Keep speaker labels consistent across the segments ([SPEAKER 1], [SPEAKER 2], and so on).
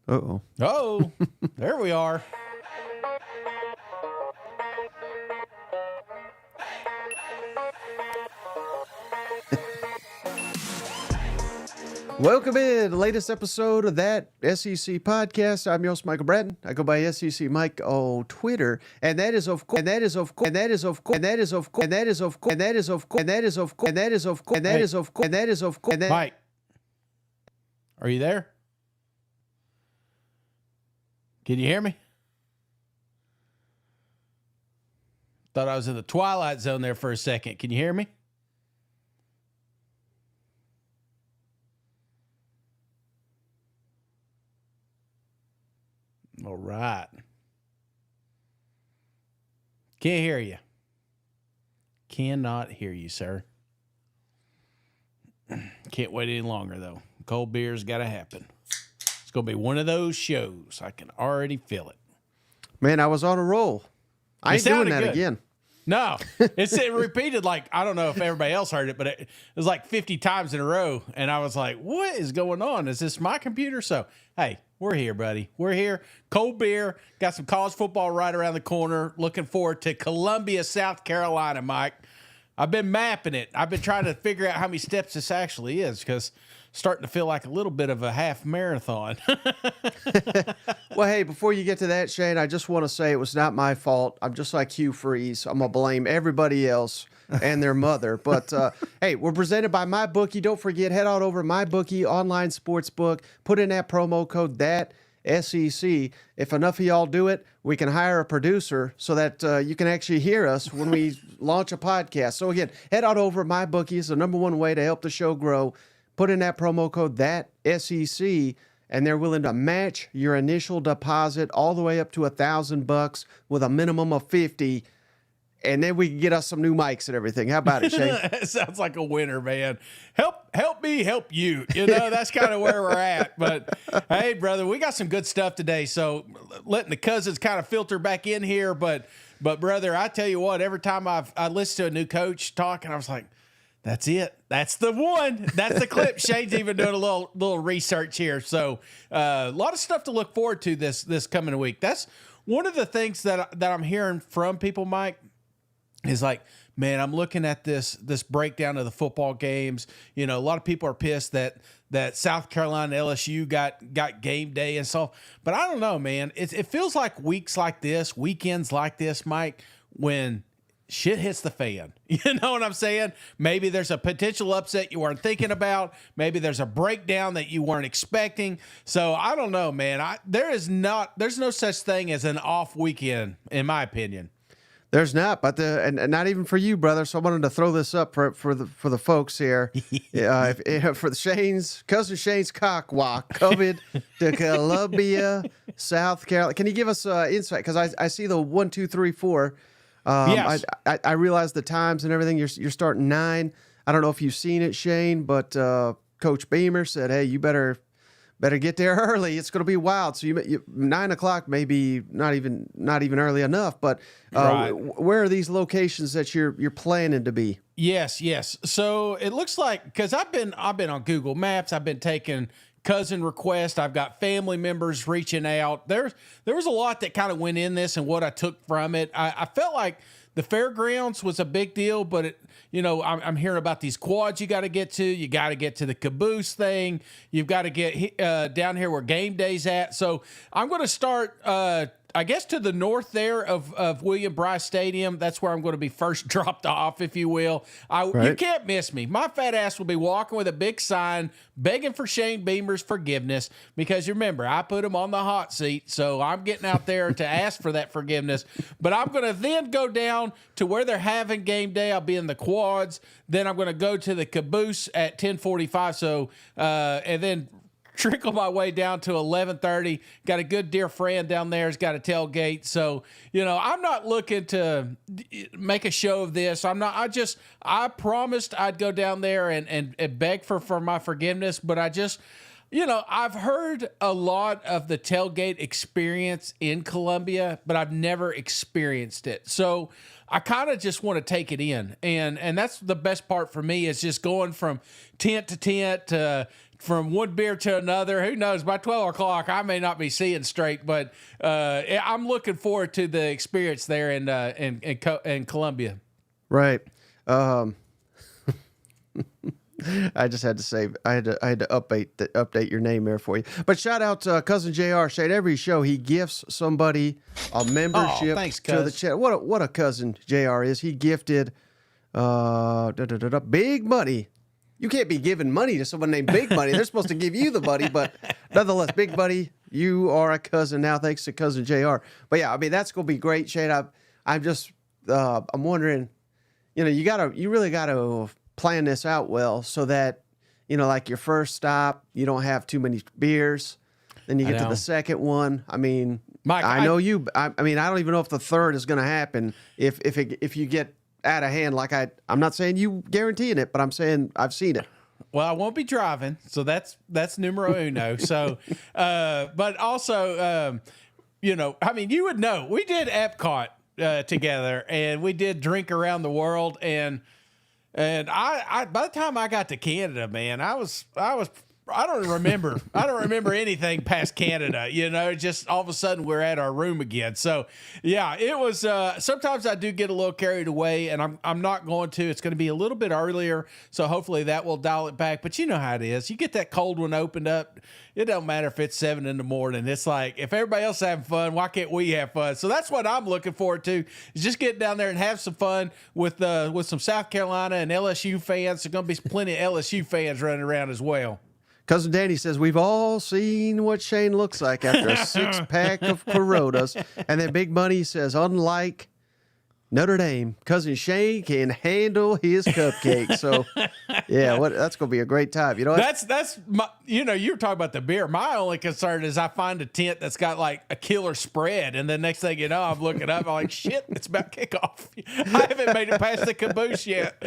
[SPEAKER 1] Uh-oh.
[SPEAKER 2] Oh, there we are.
[SPEAKER 1] Welcome in the latest episode of that SEC podcast. I'm your host, Michael Bratton. I go by SEC Mike on Twitter, and that is of course,
[SPEAKER 2] Mike, are you there? Can you hear me? Thought I was in the twilight zone there for a second. Can you hear me? All right. Can't hear you. Cannot hear you, sir. Can't wait any longer, though. Cold beer's got to happen. It's going to be one of those shows. I can already feel it.
[SPEAKER 1] Man, I was on a roll. I ain't doing that again.
[SPEAKER 2] No, it repeated like, I don't know if everybody else heard it, but it was like 50 times in a row. And I was like, what is going on? Is this my computer? So, hey, we're here, buddy. We're here. Cold beer. Got some college football right around the corner. Looking forward to Columbia, South Carolina, Mike. I've been mapping it. I've been trying to figure out how many steps this actually is because starting to feel like a little bit of a half marathon.
[SPEAKER 1] Well, hey, before you get to that, Shane, I just want to say it was not my fault. I'm just like Hugh Freeze. I'm going to blame everybody else and their mother. But, hey, we're presented by MyBookie. Don't forget, head on over to MyBookie, online sports book. Put in that promo code, that SEC. If enough of y'all do it, we can hire a producer so that you can actually hear us when we launch a podcast. So, again, head on over to MyBookie. It's the number one way to help the show grow. Put in that promo code, that SEC, and they're willing to match your initial deposit all the way up to $1,000 with a minimum of 50. And then we can get us some new mics and everything. How about it, Shane?
[SPEAKER 2] It sounds like a winner, man. Help me, help you. You know, that's kind of where we're at. But, hey, brother, we got some good stuff today. So letting the cousins kind of filter back in here. But brother, I tell you what, every time I listen to a new coach talking, I was like, that's it. That's the one. That's the clip. Shane's even doing a little research here. So a lot of stuff to look forward to this coming week. That's one of the things that I'm hearing from people, Mike, is like, man, I'm looking at this breakdown of the football games. You know, a lot of people are pissed that South Carolina and LSU got game day and so. But I don't know, man. It feels like weeks like this, weekends like this, Mike, when shit hits the fan. You know what I'm saying? Maybe there's a potential upset you weren't thinking about. Maybe there's a breakdown that you weren't expecting. So I don't know, man. There's no such thing as an off weekend, in my opinion.
[SPEAKER 1] There's not, but and not even for you, brother. So I wanted to throw this up for the folks here. For the cousin Shane's cock walk coming to Columbia, South Carolina. Can you give us insight? Because I see the 1, 2, 3, 4.
[SPEAKER 2] Yes.
[SPEAKER 1] I realize the times and everything. You're starting 9. I don't know if you've seen it, Shane, but Coach Beamer said, "Hey, you better get there early. It's going to be wild." So you 9 o'clock may be not even early enough. But
[SPEAKER 2] right.
[SPEAKER 1] Where are these locations that you're planning to be?
[SPEAKER 2] Yes. So it looks like, because I've been on Google Maps. I've been taking cousin requests. I've got family members reaching out. There was a lot that kind of went in this and what I took from it. I felt like the fairgrounds was a big deal, but I'm hearing about these quads you got to get to. You got to get to the caboose thing. You've got to get down here where game day's at. So I'm going to start, I guess, to the north there of William Bryce Stadium. That's where I'm going to be first dropped off, if you will. You can't miss me. My fat ass will be walking with a big sign begging for Shane Beamer's forgiveness because, remember, I put him on the hot seat, so I'm getting out there to ask for that forgiveness. But I'm going to then go down to where they're having game day. I'll be in the quads. Then I'm going to go to the caboose at 10:45. So, and then trickle my way down to 11:30. Got a good dear friend down there. Has got a tailgate. So, I'm not looking to make a show of this. I promised I'd go down there and beg for my forgiveness, but I've heard a lot of the tailgate experience in Columbia, but I've never experienced it. So I kind of just want to take it in. And that's the best part for me is just going from tent to tent from one beer to another. Who knows? By 12 o'clock, I may not be seeing straight, but I'm looking forward to the experience there in Columbia.
[SPEAKER 1] Right. I just had to say I had to update your name there for you. But shout out to Cousin JR. Shade every show he gifts somebody a membership
[SPEAKER 2] thanks,
[SPEAKER 1] to the chat. What a Cousin JR is. He gifted big money. You can't be giving money to someone named Big Money. They're supposed to give you the money, but nonetheless, Big Buddy, you are a cousin now, thanks to Cousin JR. But yeah, I mean that's gonna be great, Shade. I'm wondering, you really gotta plan this out well so that, like your first stop, you don't have too many beers. Then you get to the second one. I mean, Mike, I know you. I mean, I don't even know if the third is going to happen if you get out of hand. Like I'm not saying you guaranteeing it, but I'm saying I've seen it.
[SPEAKER 2] Well, I won't be driving, so that's numero uno. So, but also, I mean, you would know we did Epcot together, and we did Drink Around the World, and I by the time I got to Canada, man, I don't remember anything past Canada, just all of a sudden we're at our room again. So yeah, it was, sometimes I do get a little carried away, and I'm not going to, it's going to be a little bit earlier. So hopefully that will dial it back, but you know how it is. You get that cold one opened up. It don't matter if it's 7 a.m. It's like, if everybody else is having fun, why can't we have fun? So that's what I'm looking forward to, is just get down there and have some fun with some South Carolina and LSU fans. There's going to be plenty of LSU fans running around as well.
[SPEAKER 1] Cousin Danny says, we've all seen what Shane looks like after a 6-pack of Coronas. And then Big Money says, unlike Notre Dame, Cousin Shane can handle his cupcake. So, yeah, that's going to be a great time.
[SPEAKER 2] That's my, you were talking about the beer. My only concern is I find a tent that's got like a killer spread, and then next thing you know, I'm looking up, I'm like, shit, it's about kickoff. I haven't made it past the caboose yet.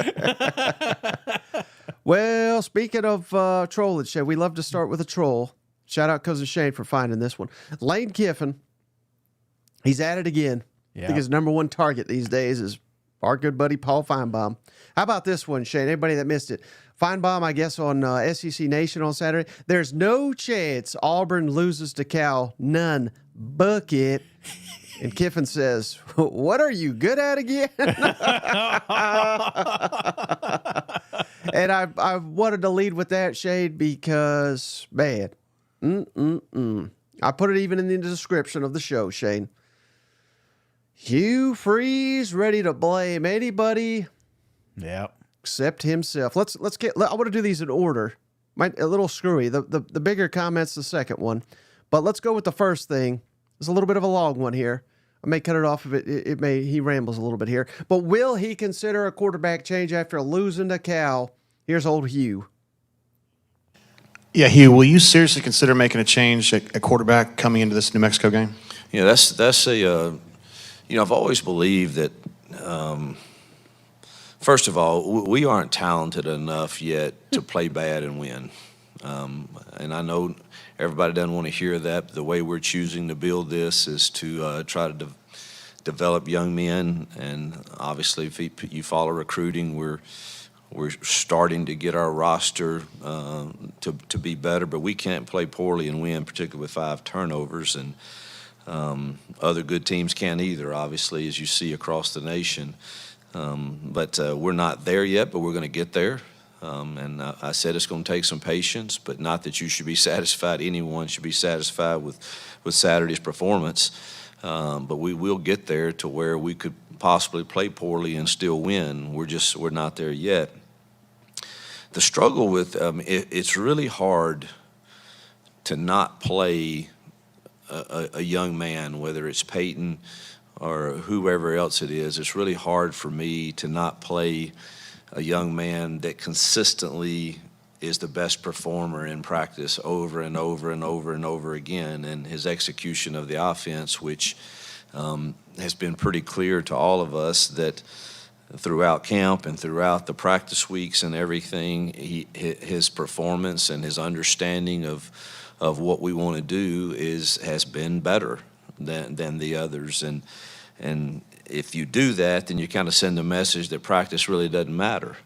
[SPEAKER 1] Well, speaking of trolling, Shane, we love to start with a troll. Shout out Cousin Shane for finding this one. Lane Kiffin, he's at it again. Yeah. I think his number one target these days is our good buddy Paul Finebaum. How about this one, Shane? Anybody that missed it? Finebaum, I guess, on SEC Nation on Saturday. There's no chance Auburn loses to Cal. None. Bucket. And Kiffin says, what are you good at again? And I wanted to lead with that, Shade, because, man, I put it even in the description of the show, Shane. Hugh Freeze ready to blame anybody, except himself. I want to do these in order. A little screwy. The bigger comment's the second one, but let's go with the first thing. It's a little bit of a long one here. I may cut it off if he rambles a little bit here. But will he consider a quarterback change after losing to Cal? Here's old Hugh.
[SPEAKER 3] Yeah, Hugh, will you seriously consider making a change at quarterback coming into this New Mexico game?
[SPEAKER 4] Yeah, that's a I've always believed that, first of all, we aren't talented enough yet to play bad and win. And I know everybody doesn't want to hear that. The way we're choosing to build this is to try to develop young men. And obviously, if you follow recruiting, we're starting to get our roster to be better. But we can't play poorly and win, particularly with 5 turnovers. And other good teams can't either, obviously, as you see across the nation. But we're not there yet, but we're going to get there. And I said it's going to take some patience, but not that you should be satisfied. Anyone should be satisfied with Saturday's performance. But we will get there to where we could possibly play poorly and still win. We're not there yet. The struggle with it's really hard to not play a young man, whether it's Peyton or whoever else it is. It's really hard for me to not play a young man that consistently is the best performer in practice over and over and over and over again, and his execution of the offense, which has been pretty clear to all of us that throughout camp and throughout the practice weeks and everything, his performance and his understanding of what we want to do has been better than the others. And if you do that, then you kind of send a message that practice really doesn't matter.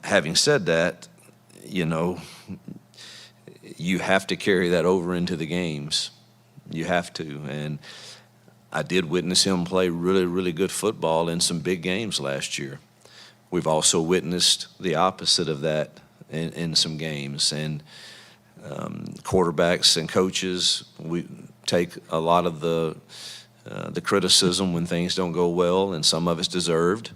[SPEAKER 4] Having said that, you have to carry that over into the games. You have to. And I did witness him play really, really good football in some big games last year. We've also witnessed the opposite of that in some games. And quarterbacks and coaches, we take a lot of the criticism when things don't go well, and some of it's deserved.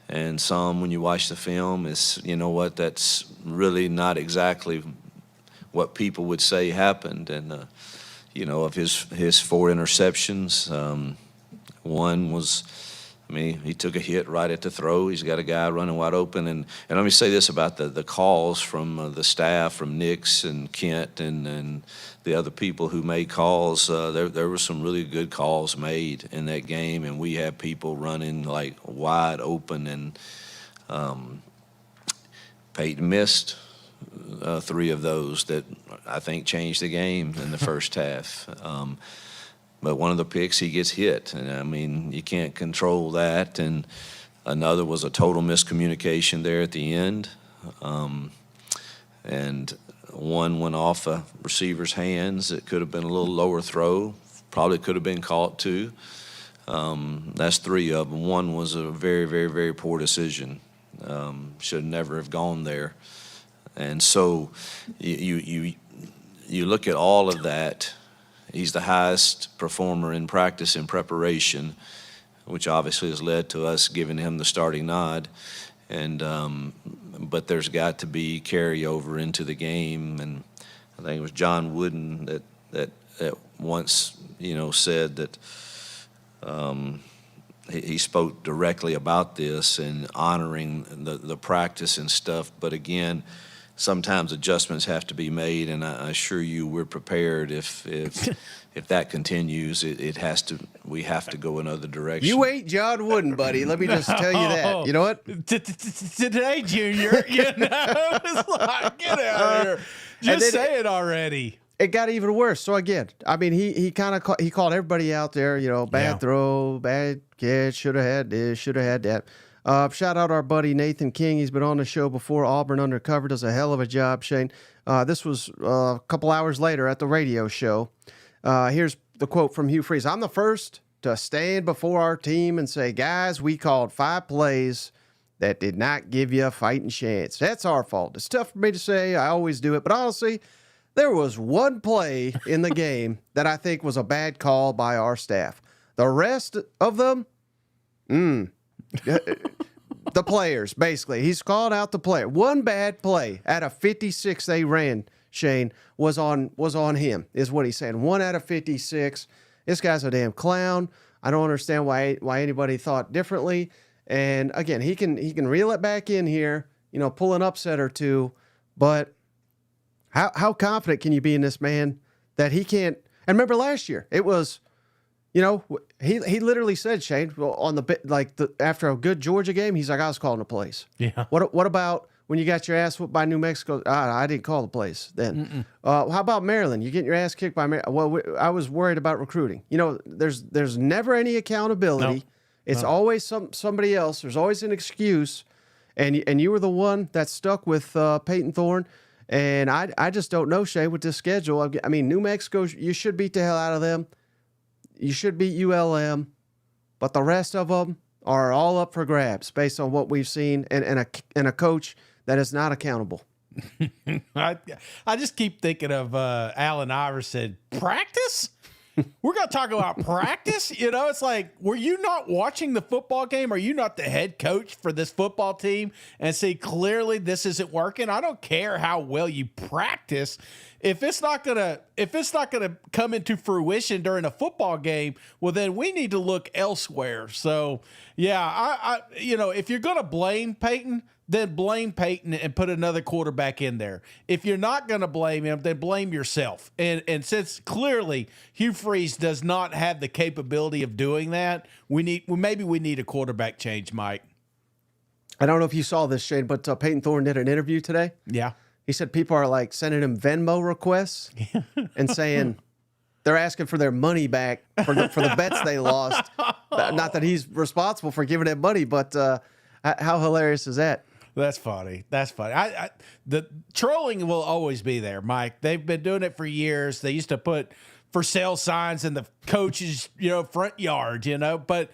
[SPEAKER 4] And some, when you watch the film, is, you know what, that's really not exactly what people would say happened. And, you know, of his 4 interceptions, one was, I mean, he took a hit right at the throw. He's got a guy running wide open. And let me say this about the calls from the staff, from Nix and Kent and the other people who made calls. There were some really good calls made in that game, and we had people running like wide open. And Peyton missed 3 of those that I think changed the game in the first half. But one of the picks, he gets hit. And, I mean, you can't control that. And another was a total miscommunication there at the end. And one went off a receiver's hands. It could have been a little lower throw. Probably could have been caught too. That's 3 of them. One was a very, very, very poor decision. Should never have gone there. And so you look at all of that. He's the highest performer in practice and preparation, which obviously has led to us giving him the starting nod. And but there's got to be carryover into the game. And I think it was John Wooden that once, you know, said that he spoke directly about this and honoring the practice and stuff. But again, sometimes adjustments have to be made, and I assure you we're prepared if that continues. We have to go another direction.
[SPEAKER 1] You ain't John Wooden, buddy. Let me just tell you that. You know what?
[SPEAKER 2] Today, Junior, you know, it's like, get out of here. Just say it already.
[SPEAKER 1] It got even worse. So again, I mean, he kind of he called everybody out there. You know, bad throw, bad catch, should have had this, should have had that. Shout out our buddy Nathan King. He's been on the show before. Auburn Undercover does a hell of a job, Shane. This was a couple hours later at the radio show. Here's the quote from Hugh Freeze. I'm the first to stand before our team and say, guys, we called 5 plays that did not give you a fighting chance. That's our fault. It's tough for me to say. I always do it. But honestly, there was one play in the game that I think was a bad call by our staff. The rest of them, the players, basically. He's called out the player. One bad play out of 56 they ran, Shane, was on him, is what he's saying. 1 out of 56. This guy's a damn clown. I don't understand why anybody thought differently. And again, he can reel it back in here, you know, pull an upset or two. But how confident can you be in this man that he can't? And remember last year, it was, you know, he literally said, Shane, on after a good Georgia game, he's like, I was calling the plays. Yeah. What about when you got your ass whooped by New Mexico? I didn't call the plays then. How about Maryland? You getting your ass kicked by Maryland? Well, I was worried about recruiting. You know, there's never any accountability. No. It's always somebody else. There's always an excuse, and you were the one that stuck with Peyton Thorne. And I just don't know, Shane, with this schedule. I mean, New Mexico, you should beat the hell out of them. You should beat ULM, but the rest of them are all up for grabs based on what we've seen and a coach that is not accountable.
[SPEAKER 2] I just keep thinking of Allen Iverson. Practice? We're going to talk about practice? You know, it's like, were you not watching the football game? Are you not the head coach for this football team? And see, clearly this isn't working. I don't care how well you practice. If it's not gonna come into fruition during a football game, well, then we need to look elsewhere. So, yeah, I you know, if you're gonna blame Peyton, then blame Peyton and put another quarterback in there. If you're not gonna blame him, then blame yourself. And since clearly Hugh Freeze does not have the capability of doing that, maybe we need a quarterback change, Mike.
[SPEAKER 1] I don't know if you saw this, Shane, but Peyton Thorne did an interview today.
[SPEAKER 2] Yeah.
[SPEAKER 1] He said people are like sending him Venmo requests and saying they're asking for their money back for the bets they lost. Not that he's responsible for giving them money, but how hilarious is that?
[SPEAKER 2] That's funny. That's funny. The trolling will always be there, Mike. They've been doing it for years. They used to put for sale signs in the coach's, front yard, but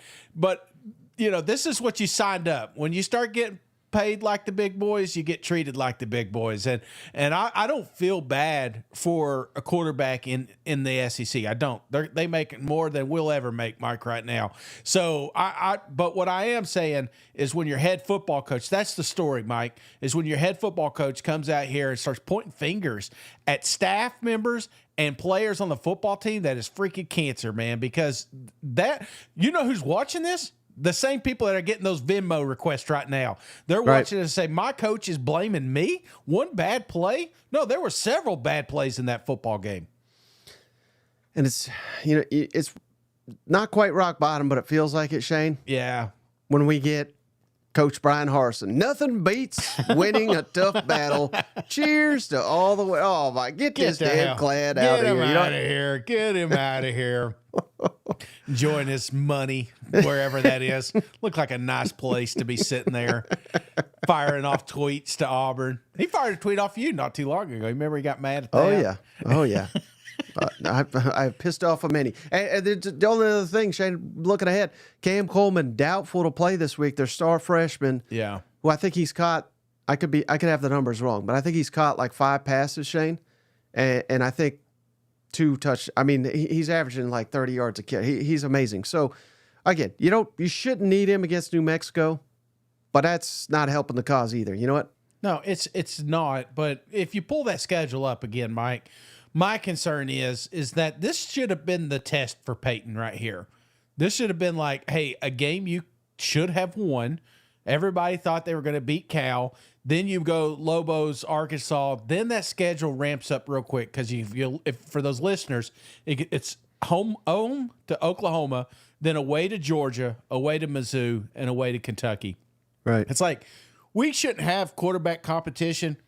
[SPEAKER 2] this is what you signed up. When you start getting paid like the big boys, you get treated like the big boys. And I don't feel bad for a quarterback in the SEC. I don't. They make more than we'll ever make, Mike, right now. So but what I am saying is when your head football coach, that's the story, Mike, is when your head football coach comes out here and starts pointing fingers at staff members and players on the football team, that is freaking cancer, man, because who's watching this? The same people that are getting those Venmo requests right now. They're watching it and say, my coach is blaming me? One bad play? No, there were several bad plays in that football game.
[SPEAKER 1] And it's not quite rock bottom, but it feels like it, Shane.
[SPEAKER 2] Yeah.
[SPEAKER 1] When we get Coach Brian Harsin. Nothing beats winning a tough battle. Cheers to all the way. Oh, my. Get this damn clad out of here.
[SPEAKER 2] Get him out of here. Enjoying his money, wherever that is. Look like a nice place to be sitting there, firing off tweets to Auburn. He fired a tweet off you not too long ago. Remember he got mad at that?
[SPEAKER 1] Oh, yeah. I pissed off a many. And the only other thing, Shane, looking ahead, Cam Coleman doubtful to play this week. Their star freshman.
[SPEAKER 2] Yeah.
[SPEAKER 1] Who I think he's caught. I could have the numbers wrong, but I think he's caught like 5 passes, Shane, and I think 2 touch. I mean, he's averaging like 30 yards a carry. He's amazing. So again, you shouldn't need him against New Mexico, but that's not helping the cause either. You know what?
[SPEAKER 2] No, it's not. But if you pull that schedule up again, Mike. My concern is that this should have been the test for Peyton right here. This should have been like, hey, a game you should have won. Everybody thought they were going to beat Cal. Then you go Lobos, Arkansas. Then that schedule ramps up real quick because if for those listeners, it's home to Oklahoma, then away to Georgia, away to Mizzou, and away to Kentucky.
[SPEAKER 1] Right.
[SPEAKER 2] It's like we shouldn't have quarterback competition,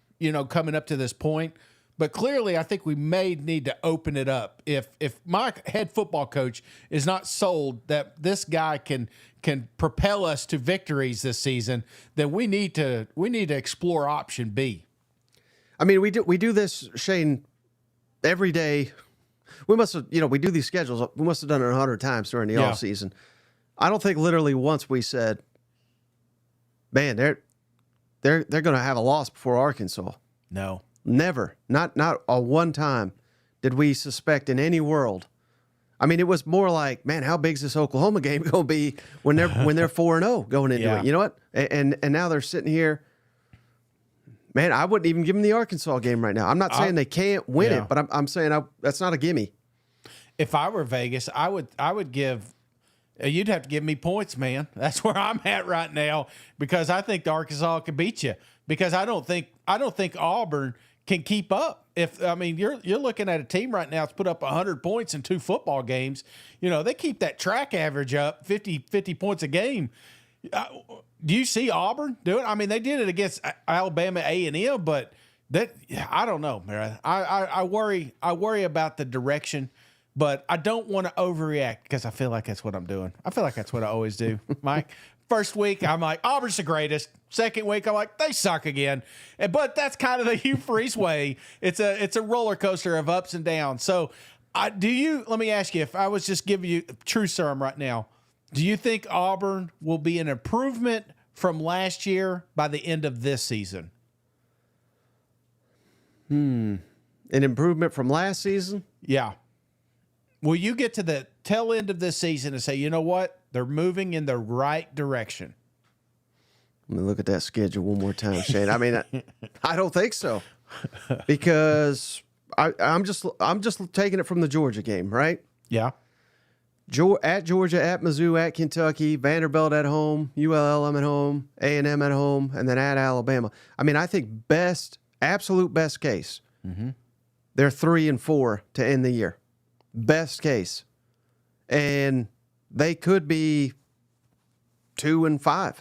[SPEAKER 2] coming up to this point. But clearly, I think we may need to open it up. If my head football coach is not sold that this guy can propel us to victories this season, then we need to explore option B.
[SPEAKER 1] I mean, we do this, Shane, every day. We must have, we do these schedules. We must have done it 100 times during the off season. I don't think literally once we said, "Man, they're going to have a loss before Arkansas."
[SPEAKER 2] No.
[SPEAKER 1] Never, not a one time did we suspect in any world. I mean, it was more like, man, how big is this Oklahoma game going to be when they're 4-0 going into it? You know what? And now they're sitting here. Man, I wouldn't even give them the Arkansas game right now. I'm not saying they can't win it, but I'm saying that's not a gimme.
[SPEAKER 2] If I were Vegas, I would give. You'd have to give me points, man. That's where I'm at right now because I think Arkansas could beat you because I don't think Auburn can keep up. You're looking at a team right now that's put up 100 points in 2 football games. They keep that track average up 50 points a game. Do you see Auburn do it? I mean, they did it against Alabama A&M, but that I don't know, man. I worry about the direction, but I don't want to overreact because I feel like that's what I'm doing. I feel like that's what I always do, Mike. First week, I'm like, Auburn's the greatest. Second week, I'm like, they suck again. But that's kind of the Hugh Freeze way. It's a roller coaster of ups and downs. So, let me ask you, if I was just giving you true serum right now, do you think Auburn will be an improvement from last year by the end of this season?
[SPEAKER 1] An improvement from last season?
[SPEAKER 2] Yeah. Will you get to the tail end of this season and say, you know what? They're moving in the right direction.
[SPEAKER 1] Let me look at that schedule one more time, Shane. I mean, I don't think so because I'm just taking it from the Georgia game, right?
[SPEAKER 2] Yeah.
[SPEAKER 1] At Georgia, at Mizzou, at Kentucky, Vanderbilt at home, ULM at home, A&M at home, and then at Alabama. I mean, I think absolute best case, they're 3-4 to end the year. Best case. And they could be 2-5.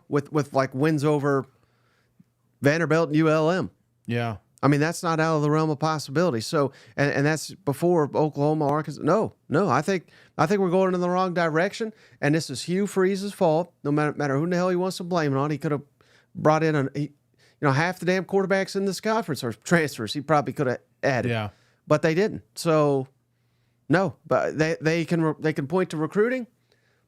[SPEAKER 1] With like wins over Vanderbilt and ULM.
[SPEAKER 2] Yeah.
[SPEAKER 1] I mean, that's not out of the realm of possibility. So, and that's before Oklahoma, Arkansas. No. I think we're going in the wrong direction, and this is Hugh Freeze's fault. No matter who the hell he wants to blame it on, he could have brought in half the damn quarterbacks in this conference or transfers. He probably could have added, but they didn't. So, no, but they can point to recruiting,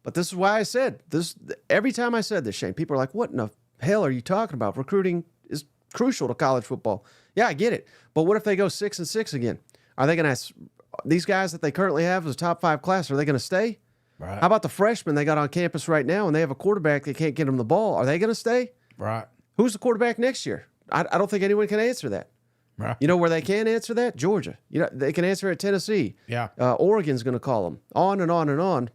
[SPEAKER 1] but this is why I said this. Every time I said this, Shane, people are like, "What in the hell are you talking about? Recruiting is crucial to college football." Yeah, I get it. But what if they go 6-6 again? Are they going to these guys that they currently have as a top 5 class? Are they going to stay?
[SPEAKER 2] Right.
[SPEAKER 1] How about the freshmen they got on campus right now, and they have a quarterback that can't get them the ball? Are they going to stay?
[SPEAKER 2] Right.
[SPEAKER 1] Who's the quarterback next year? I don't think anyone can answer that.
[SPEAKER 2] Right.
[SPEAKER 1] You know where they can answer that? Georgia. They can answer it. Tennessee.
[SPEAKER 2] Yeah.
[SPEAKER 1] Oregon's going to call them. On and on and on.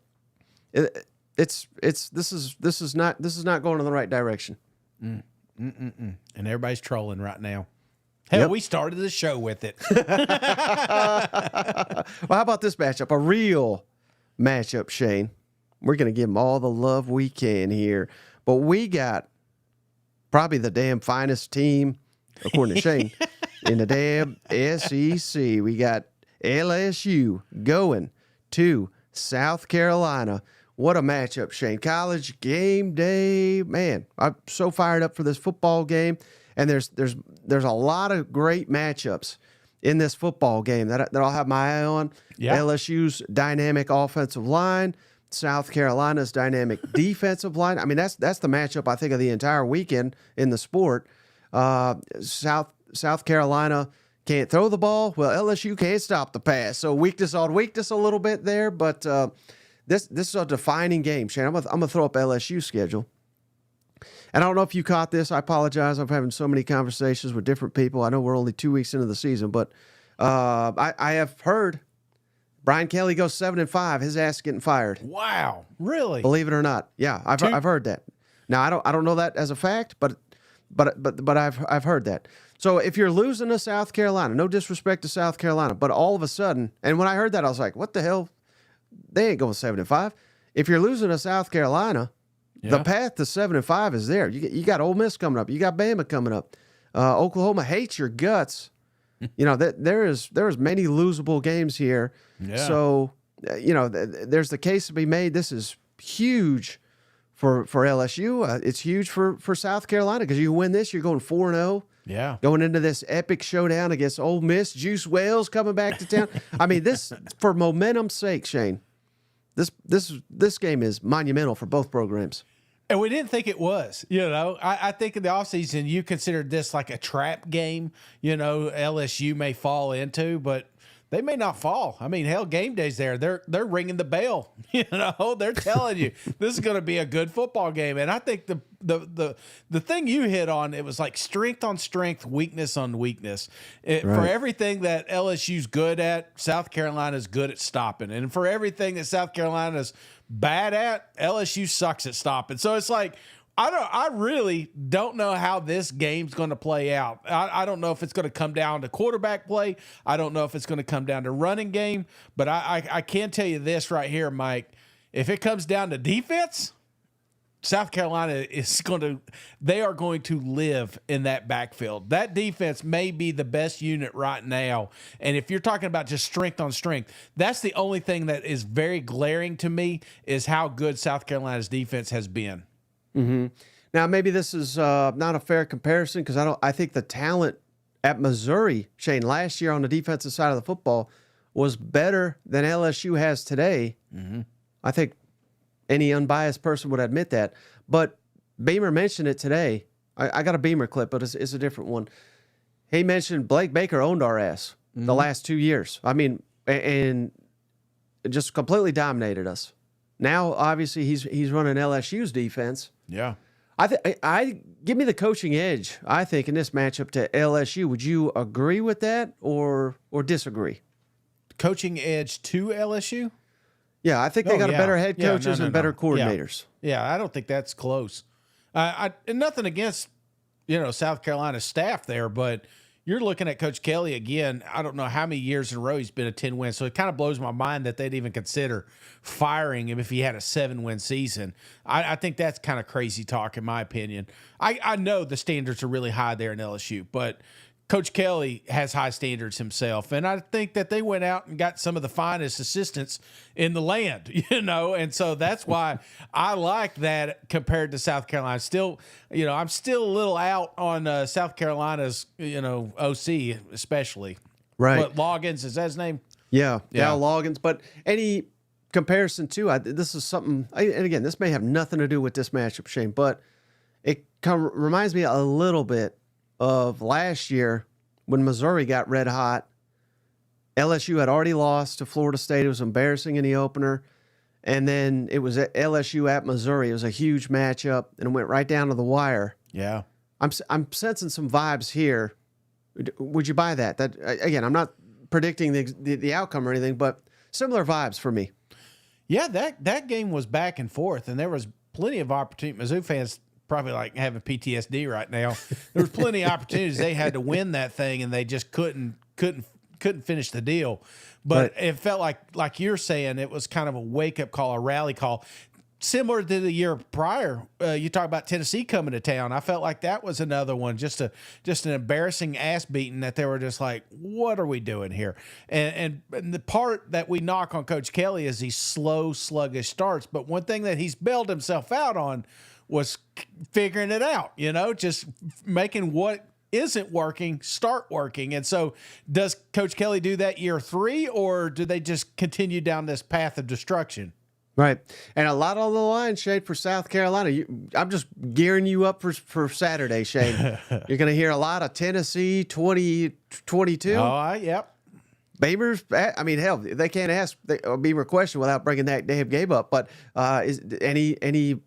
[SPEAKER 1] This is not going in the right direction.
[SPEAKER 2] And everybody's trolling right now. Hell, we started the show with it.
[SPEAKER 1] Well, how about this matchup? A real matchup, Shane. We're going to give them all the love we can here. But we got probably the damn finest team, according to Shane, in the damn SEC. We got LSU going to South Carolina. What a matchup, Shane. College game day. Man, I'm so fired up for this football game. And there's a lot of great matchups in this football game that I'll have my eye on.
[SPEAKER 2] Yeah.
[SPEAKER 1] LSU's dynamic offensive line, South Carolina's dynamic defensive line. I mean, that's the matchup I think of the entire weekend in the sport. South Carolina can't throw the ball. Well, LSU can't stop the pass. So weakness on weakness a little bit there, but this is a defining game, Shane. I'm gonna throw up LSU schedule. And I don't know if you caught this. I apologize. I'm having so many conversations with different people. I know we're only 2 weeks into the season, but I have heard Brian Kelly goes 7-5. His ass getting fired.
[SPEAKER 2] Wow, really?
[SPEAKER 1] Believe it or not, yeah, I've heard that. Now I don't know that as a fact, but I've heard that. So if you're losing to South Carolina, no disrespect to South Carolina, but all of a sudden, and when I heard that, I was like, what the hell? They ain't going 7-5. If you're losing to South Carolina.
[SPEAKER 2] Yeah.
[SPEAKER 1] The path to 7-5 is there. You got Ole Miss coming up. You got Bama coming up. Oklahoma hates your guts. There is many losable games here.
[SPEAKER 2] Yeah.
[SPEAKER 1] So there's the case to be made. This is huge for LSU. It's huge for South Carolina because you win this, you're going 4-0.
[SPEAKER 2] Yeah.
[SPEAKER 1] Going into this epic showdown against Ole Miss, Juice Wells coming back to town. I mean, this for momentum's sake, Shane. This game is monumental for both programs.
[SPEAKER 2] And we didn't think it was. I think in the offseason you considered this like a trap game, LSU may fall into, but they may not fall. I mean, hell, game day's there. They're ringing the bell. They're telling you this is going to be a good football game. And I think the thing you hit on, it was like strength on strength, weakness on weakness.
[SPEAKER 1] Right.
[SPEAKER 2] For everything that LSU's good at, South Carolina's good at stopping. And for everything that South Carolina's bad at, LSU sucks at stopping. So it's like, I really don't know how this game's going to play out. I don't know if it's going to come down to quarterback play. I don't know if it's going to come down to running game. But I can tell you this right here, Mike. If it comes down to defense, South Carolina they are going to live in that backfield. That defense may be the best unit right now. And if you're talking about just strength on strength, that's the only thing that is very glaring to me is how good South Carolina's defense has been.
[SPEAKER 1] Mm-hmm. Now, maybe this is not a fair comparison because I think the talent at Missouri, Shane, last year on the defensive side of the football was better than LSU has today.
[SPEAKER 2] Mm-hmm.
[SPEAKER 1] I think any unbiased person would admit that. But Beamer mentioned it today. I got a Beamer clip, but it's a different one. He mentioned Blake Baker owned our ass the last 2 years. I mean, and just completely dominated us. Now, obviously, he's running LSU's defense.
[SPEAKER 2] Yeah.
[SPEAKER 1] I give me the coaching edge, I think, in this matchup to LSU. Would you agree with that or disagree?
[SPEAKER 2] Coaching edge to LSU?
[SPEAKER 1] Yeah, I think they got better head coaches and better coordinators.
[SPEAKER 2] Yeah, I don't think that's close. And nothing against, South Carolina's staff there, but you're looking at Coach Kelly again. I don't know how many years in a row he's been a 10-win, so it kind of blows my mind that they'd even consider firing him if he had a 7-win season. I think that's kind of crazy talk, in my opinion. I know the standards are really high there in LSU, but Coach Kelly has high standards himself, and I think that they went out and got some of the finest assistants in the land, and so that's why I like that compared to South Carolina. Still, I'm still a little out on South Carolina's, OC especially.
[SPEAKER 1] Right.
[SPEAKER 2] But Loggins, is that his name?
[SPEAKER 1] Yeah. Loggins. But any comparison to this is something, and again, this may have nothing to do with this matchup, Shane, but it reminds me a little bit of last year when Missouri got red hot. LSU had already lost to Florida State. It was embarrassing in the opener. And then it was at LSU at Missouri. It was a huge matchup, and it went right down to the wire.
[SPEAKER 2] Yeah.
[SPEAKER 1] I'm sensing some vibes here. Would you buy that? That again, I'm not predicting the outcome or anything, but similar vibes for me.
[SPEAKER 2] Yeah, that game was back and forth, and there was plenty of opportunity. Mizzou fans probably like having PTSD right now. There was plenty of opportunities they had to win that thing, and they just couldn't finish the deal. But It felt like you're saying, it was kind of a wake up call, a rally call, similar to the year prior. You talk about Tennessee coming to town. I felt like that was another one, just an embarrassing ass beating that they were just like, what are we doing here? And the part that we knock on Coach Kelly is these slow, sluggish starts. But one thing that he's bailed himself out on was figuring it out, just making what isn't working start working. And so does Coach Kelly do that year 3, or do they just continue down this path of destruction?
[SPEAKER 1] Right. And a lot on the line, Shane, for South Carolina. I'm just gearing you up for Saturday, Shane. You're going to hear a lot of Tennessee 2022.
[SPEAKER 2] Yep.
[SPEAKER 1] Beamer's, I mean, hell, they can't ask a Beamer question without bringing that damn game up. But is any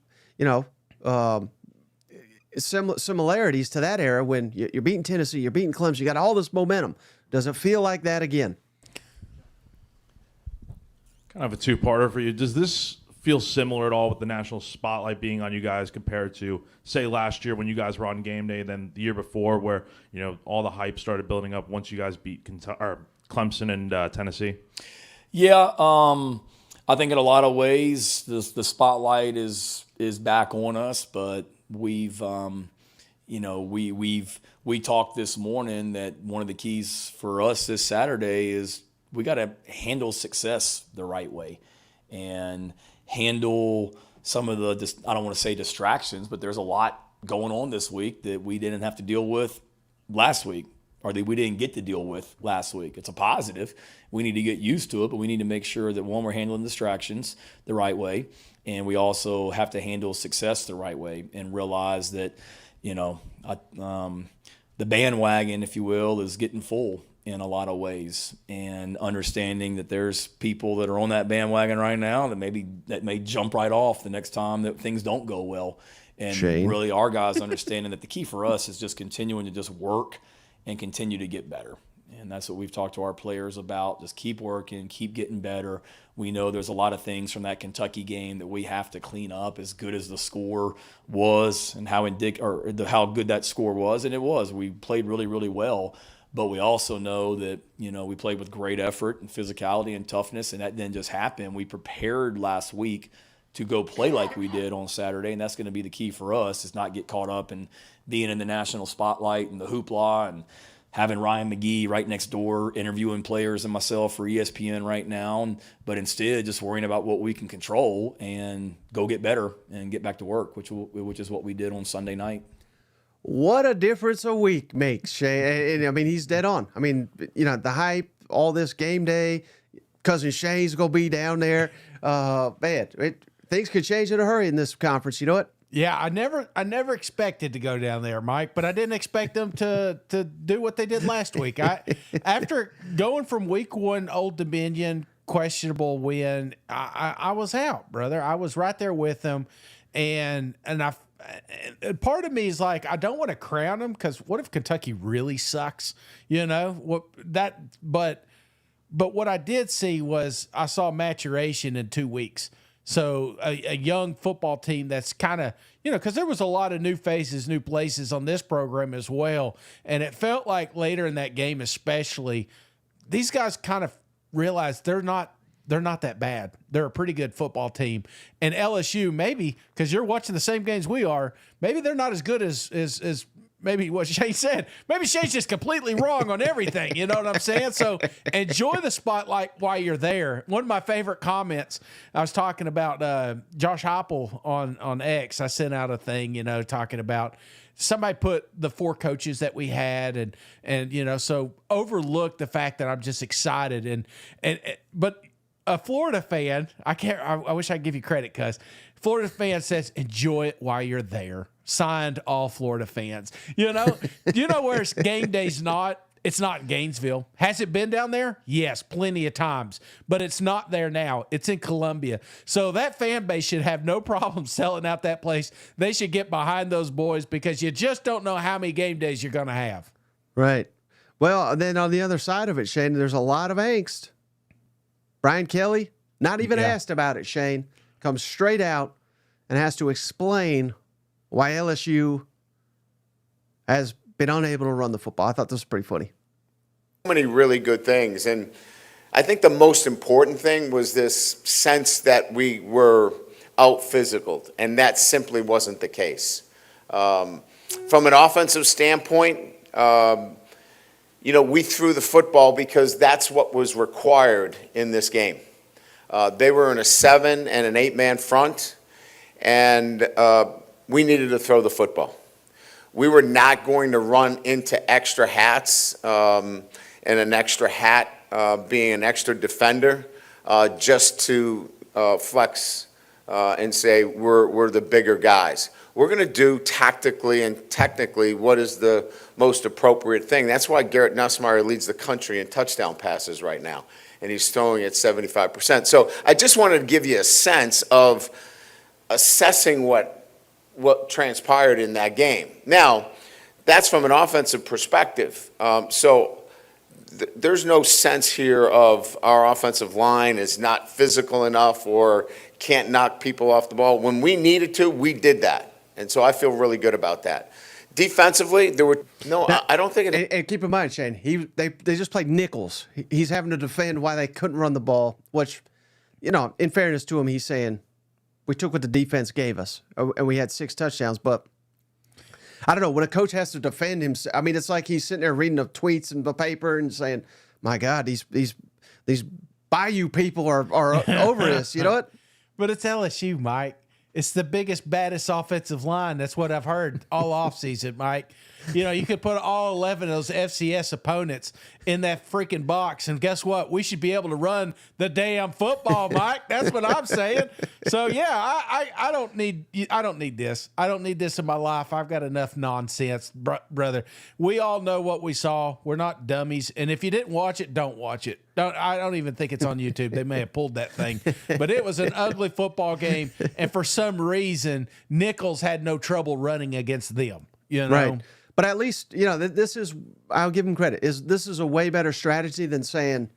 [SPEAKER 1] similarities to that era when you're beating Tennessee, you're beating Clemson, you got all this momentum? Does it feel like that again?
[SPEAKER 5] Kind of a two-parter for you. Does this feel similar at all with the national spotlight being on you guys compared to, say, last year when you guys were on game day, then the year before where, all the hype started building up once you guys beat Clemson and Tennessee?
[SPEAKER 6] Yeah, I think in a lot of ways the spotlight is back on us, but we've we talked this morning that one of the keys for us this Saturday is we got to handle success the right way and handle some of the, I don't want to say distractions, but there's a lot going on this week that we didn't have to deal with last week, or that we didn't get to deal with last week. It's a positive. We need to get used to it, but we need to make sure that, one, we're handling distractions the right way, and we also have to handle success the right way and realize that, the bandwagon, if you will, is getting full in a lot of ways, and understanding that there's people that are on that bandwagon right now that may jump right off the next time that things don't go well. And
[SPEAKER 1] Shane.
[SPEAKER 6] Really our guys understanding that the key for us is just continuing to just work and continue to get better. And that's what we've talked to our players about. Just keep working, keep getting better. We know there's a lot of things from that Kentucky game that we have to clean up, as good as the score was and how good that score was. And it was. We played really, really well. But we also know that, we played with great effort and physicality and toughness, and that didn't just happen. We prepared last week to go play like we did on Saturday, and that's going to be the key for us, is not get caught up in being in the national spotlight and the hoopla and having Ryan McGee right next door interviewing players and myself for ESPN right now, but instead just worrying about what we can control and go get better and get back to work, which is what we did on Sunday night.
[SPEAKER 1] What a difference a week makes, Shay. And I mean, he's dead on. I mean, the hype, all this game day, Cousin Shay's going to be down there. Things could change in a hurry in this conference. You know what?
[SPEAKER 2] Yeah, I never expected to go down there, Mike, but I didn't expect them to do what they did last week. After going from week 1, Old Dominion, questionable win, I was out, brother. I was right there with them, and part of me is like, I don't want to crown them, because what if Kentucky really sucks? But what I did see was I saw maturation in 2 weeks. So a young football team that's kind of, because there was a lot of new faces, new places on this program as well. And it felt like later in that game especially, these guys kind of realized they're not that bad. They're a pretty good football team. And LSU, maybe, because you're watching the same games we are, maybe they're not as good as maybe what Shane said. Maybe Shane's just completely wrong on everything. You know what I'm saying? So enjoy the spotlight while you're there. One of my favorite comments, I was talking about Josh Heupel on X. I sent out a thing, talking about somebody put the 4 coaches that we had and so overlook the fact that I'm just excited but a Florida fan, I wish I could give you credit, cuz Florida fan says enjoy it while you're there. Signed, all Florida fans. You know where it's game day's not? It's not in Gainesville. Has it been down there? Yes, plenty of times. But it's not there now. It's in Columbia. So that fan base should have no problem selling out that place. They should get behind those boys because you just don't know how many game days you're going to have.
[SPEAKER 1] Right. Well, then on the other side of it, Shane, there's a lot of angst. Brian Kelly, not even asked about it, Shane, comes straight out and has to explain why LSU has been unable to run the football. I thought this was pretty funny.
[SPEAKER 7] So many really good things. And I think the most important thing was this sense that we were out physicaled, and that simply wasn't the case. From an offensive standpoint, we threw the football because that's what was required in this game. They were in a 7 and an 8-man front, and we needed to throw the football. We were not going to run into extra hats, and an extra hat being an extra defender, just to flex and say we're the bigger guys. We're going to do tactically and technically what is the most appropriate thing. That's why Garrett Nussmeier leads the country in touchdown passes right now, and he's throwing at 75%. So I just wanted to give you a sense of assessing what transpired in that game. Now, that's from an offensive perspective. There's no sense here of our offensive line is not physical enough or can't knock people off the ball. When we needed to, we did that. And so I feel really good about that. Defensively, I don't think it.
[SPEAKER 1] And keep in mind, Shane, they just played nickels. He's having to defend why they couldn't run the ball, which, in fairness to him, he's saying, we took what the defense gave us, and we had 6 touchdowns. But I don't know, when a coach has to defend himself, I mean, it's like he's sitting there reading the tweets and the paper and saying, my God, these Bayou people are over this. You know what?
[SPEAKER 2] But it's LSU, Mike. It's the biggest, baddest offensive line. That's what I've heard all offseason, Mike. You could put all 11 of those FCS opponents in that freaking box, and guess what? We should be able to run the damn football, Mike. That's what I'm saying. So yeah, I don't need this. I don't need this in my life. I've got enough nonsense, brother. We all know what we saw. We're not dummies, and if you didn't watch it, don't watch it. I don't even think it's on YouTube. They may have pulled that thing, but it was an ugly football game, and for some reason, Nichols had no trouble running against them.
[SPEAKER 1] Right. But at least, this is, I'll give him credit, this is a way better strategy than saying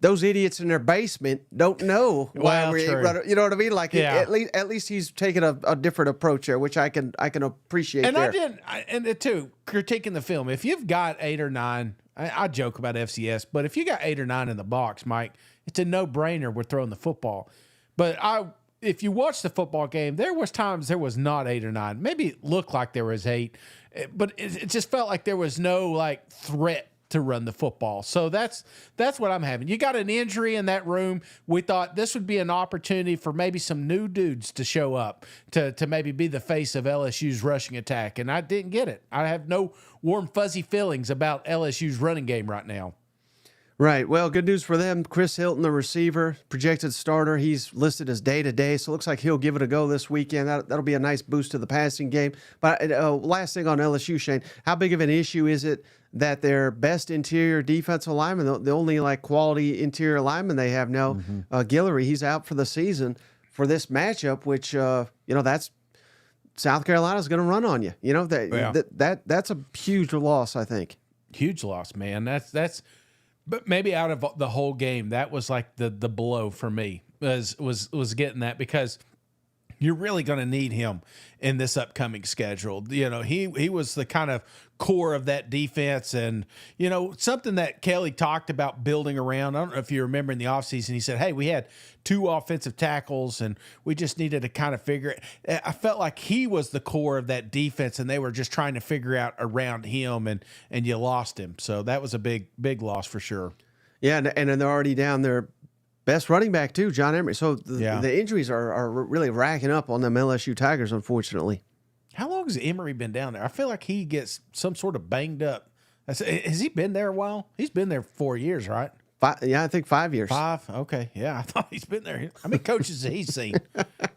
[SPEAKER 1] those idiots in their basement don't know why we're running. You know what I mean? Like, at least he's taking a different approach there, which I can appreciate.
[SPEAKER 2] And
[SPEAKER 1] there.
[SPEAKER 2] too, critiquing the film, if you've got 8 or 9, I joke about FCS, but if you got 8 or 9 in the box, Mike, it's a no-brainer we're throwing the football. But if you watch the football game, there was times there was not 8 or 9. Maybe it looked like there was 8, but it just felt like there was no threat to run the football. So that's what I'm having. You got an injury in that room. We thought this would be an opportunity for maybe some new dudes to show up to maybe be the face of LSU's rushing attack, and I didn't get it. I have no warm, fuzzy feelings about LSU's running game right now.
[SPEAKER 1] Right. Well, good news for them. Chris Hilton, the receiver, projected starter. He's listed as day-to-day, so it looks like he'll give it a go this weekend. That'll be a nice boost to the passing game. But last thing on LSU, Shane, how big of an issue is it that their best interior defensive lineman, the only quality interior lineman they have now, Guillory, he's out for the season for this matchup, which, that's South Carolina's going to run on you. That's a huge loss, I think.
[SPEAKER 2] Huge loss, man. That's. But maybe out of the whole game, that was like the blow for me was getting that, because you're really going to need him in this upcoming schedule. You know, he was the kind of core of that defense, and, you know, something that Kelly talked about building around. I don't know if you remember in the offseason, he said, hey, we had 2 offensive tackles and we just needed to kind of figure it. I felt like he was the core of that defense, and they were just trying to figure out around him, and you lost him. So that was a big loss for sure.
[SPEAKER 1] Yeah, and they're already down their best running back too, John Emery. So the injuries are really racking up on them LSU Tigers, unfortunately.
[SPEAKER 2] How long has Emery been down there? I feel like he gets some sort of banged up. Has he been there a while? He's been there 4 years, right?
[SPEAKER 1] Yeah, I think 5 years.
[SPEAKER 2] 5? Okay. Yeah, I thought he's been there. How many coaches has he seen?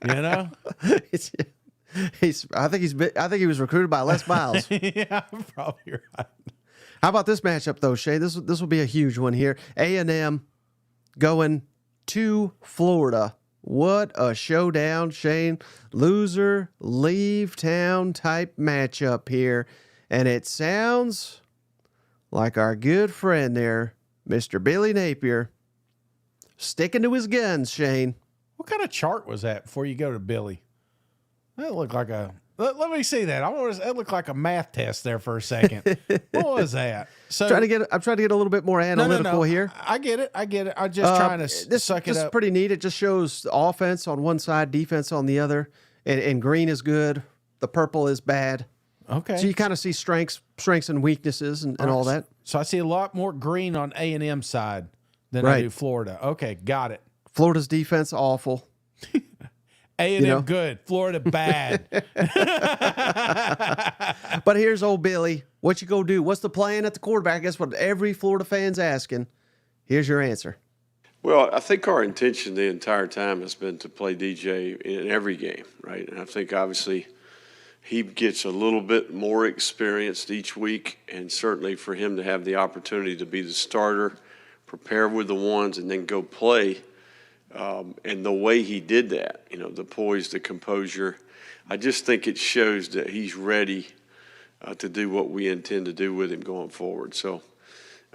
[SPEAKER 2] You know?
[SPEAKER 1] I think he was recruited by Les Miles.
[SPEAKER 2] Yeah, probably right.
[SPEAKER 1] How about this matchup though, Shay? This will be a huge one here. A&M going to Florida. What a showdown, Shane. Loser, leave town type matchup here. And it sounds like our good friend there, Mr. Billy Napier, sticking to his guns, Shane.
[SPEAKER 2] What kind of chart was that before you go to Billy? That looked like a... Let me see that. That looked like a math test there for a second. What was that? So
[SPEAKER 1] I'm trying to get a little bit more analytical here.
[SPEAKER 2] I get it. I'm just trying to suck it up.
[SPEAKER 1] This is pretty neat. It just shows offense on one side, defense on the other, and green is good. The purple is bad.
[SPEAKER 2] Okay.
[SPEAKER 1] So you kind of see strengths and weaknesses and all that.
[SPEAKER 2] So I see a lot more green on A&M side than I do Florida. Okay, got it.
[SPEAKER 1] Florida's defense awful.
[SPEAKER 2] A&M good, Florida bad.
[SPEAKER 1] But here's old Billy. What you go do? What's the plan at the quarterback? Guess what every Florida fan's asking. Here's your answer.
[SPEAKER 8] Well, I think our intention the entire time has been to play DJ in every game, right? And I think obviously he gets a little bit more experienced each week, and certainly for him to have the opportunity to be the starter, prepare with the ones, and then go play. And the way he did that, the poise, the composure, I just think it shows that he's ready to do what we intend to do with him going forward. So,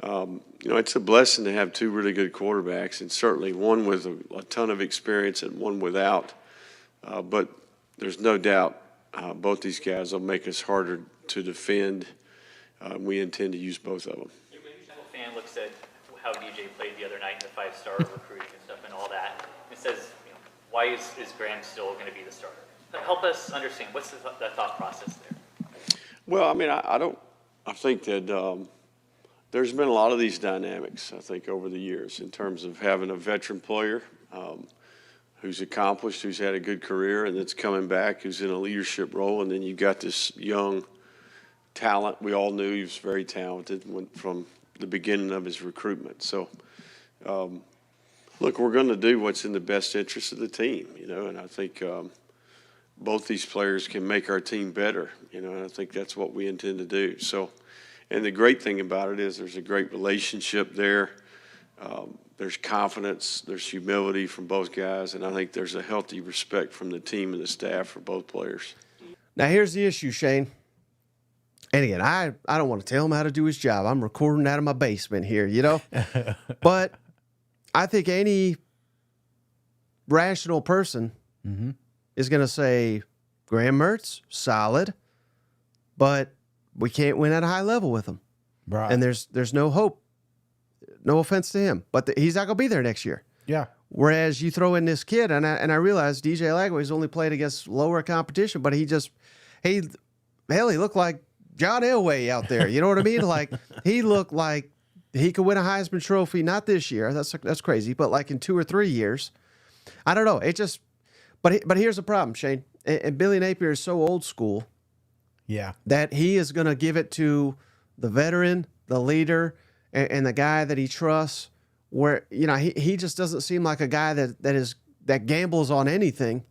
[SPEAKER 8] it's a blessing to have 2 really good quarterbacks, and certainly one with a ton of experience and one without. But there's no doubt both these guys will make us harder to defend. We intend to use both of them.
[SPEAKER 9] A fan looks at how DJ played the other night in the 5-star recruiting and stuff and all that. It says, why is Graham still going to be the starter? Help us understand, what's the thought process there?
[SPEAKER 8] Well, I think that there's been a lot of these dynamics, I think, over the years in terms of having a veteran player who's accomplished, who's had a good career, and that's coming back, who's in a leadership role, and then you've got this young talent. We all knew he was very talented from the beginning of his recruitment. So, look, we're going to do what's in the best interest of the team, and I think both these players can make our team better, and I think that's what we intend to do. So, and the great thing about it is there's a great relationship there. There's confidence, there's humility from both guys, and I think there's a healthy respect from the team and the staff for both players.
[SPEAKER 1] Now, here's the issue, Shane. And again, I don't want to tell him how to do his job. I'm recording out of my basement here, But I think any rational person is going to say, Graham Mertz, solid, but we can't win at a high level with him.
[SPEAKER 2] Right.
[SPEAKER 1] And there's no hope. No offense to him, but he's not going to be there next year.
[SPEAKER 2] Yeah.
[SPEAKER 1] Whereas you throw in this kid, and I realize DJ Lagway's only played against lower competition, but he looked like John Elway out there. You know what I mean? Like, he looked like he could win a Heisman Trophy, not this year. That's crazy, but like in 2 or 3 years. I don't know. But here's the problem, Shane. And Billy Napier is so old school.
[SPEAKER 2] Yeah. That
[SPEAKER 1] he is going to give it to the veteran, the leader, and the guy that he trusts, where, he just doesn't seem like a guy that gambles on anything.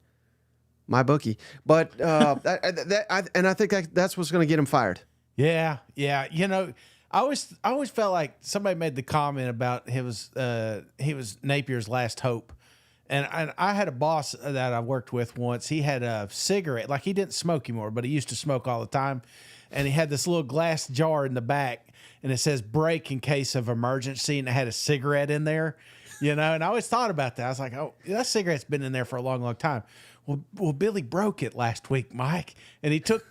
[SPEAKER 1] My bookie. But I think that's what's going to get him fired.
[SPEAKER 2] Yeah. I always felt like somebody made the comment about he was Napier's last hope. And I had a boss that I worked with once. He had a cigarette. Like, he didn't smoke anymore, but he used to smoke all the time. And he had this little glass jar in the back, and it says break in case of emergency, and it had a cigarette in there, and I always thought about that. I was like, oh, that cigarette's been in there for a long, long time. Well, Billy broke it last week, Mike, and he took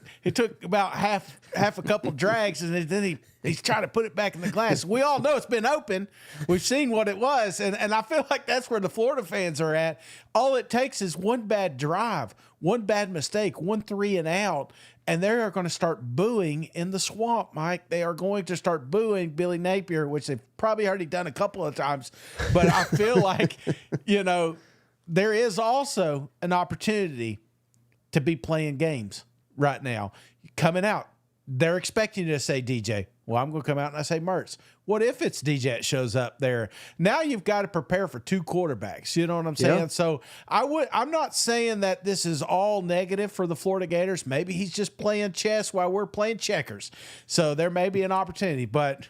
[SPEAKER 2] about half a couple drags, and then he's trying to put it back in the glass. We all know it's been open. We've seen what it was, and I feel like that's where the Florida fans are at. All it takes is one bad drive, one bad mistake, 1 3 and out, and they are going to start booing in the swamp, Mike. They are going to start booing Billy Napier, which they've probably already done a couple of times. But I feel like, there is also an opportunity to be playing games right now. Coming out, they're expecting you to say DJ. Well, I'm going to come out and I say Mertz. What if it's DJ that shows up there? Now you've got to prepare for 2 quarterbacks. You know what I'm saying?
[SPEAKER 1] Yeah.
[SPEAKER 2] So I'm not saying that this is all negative for the Florida Gators. Maybe he's just playing chess while we're playing checkers. So there may be an opportunity, but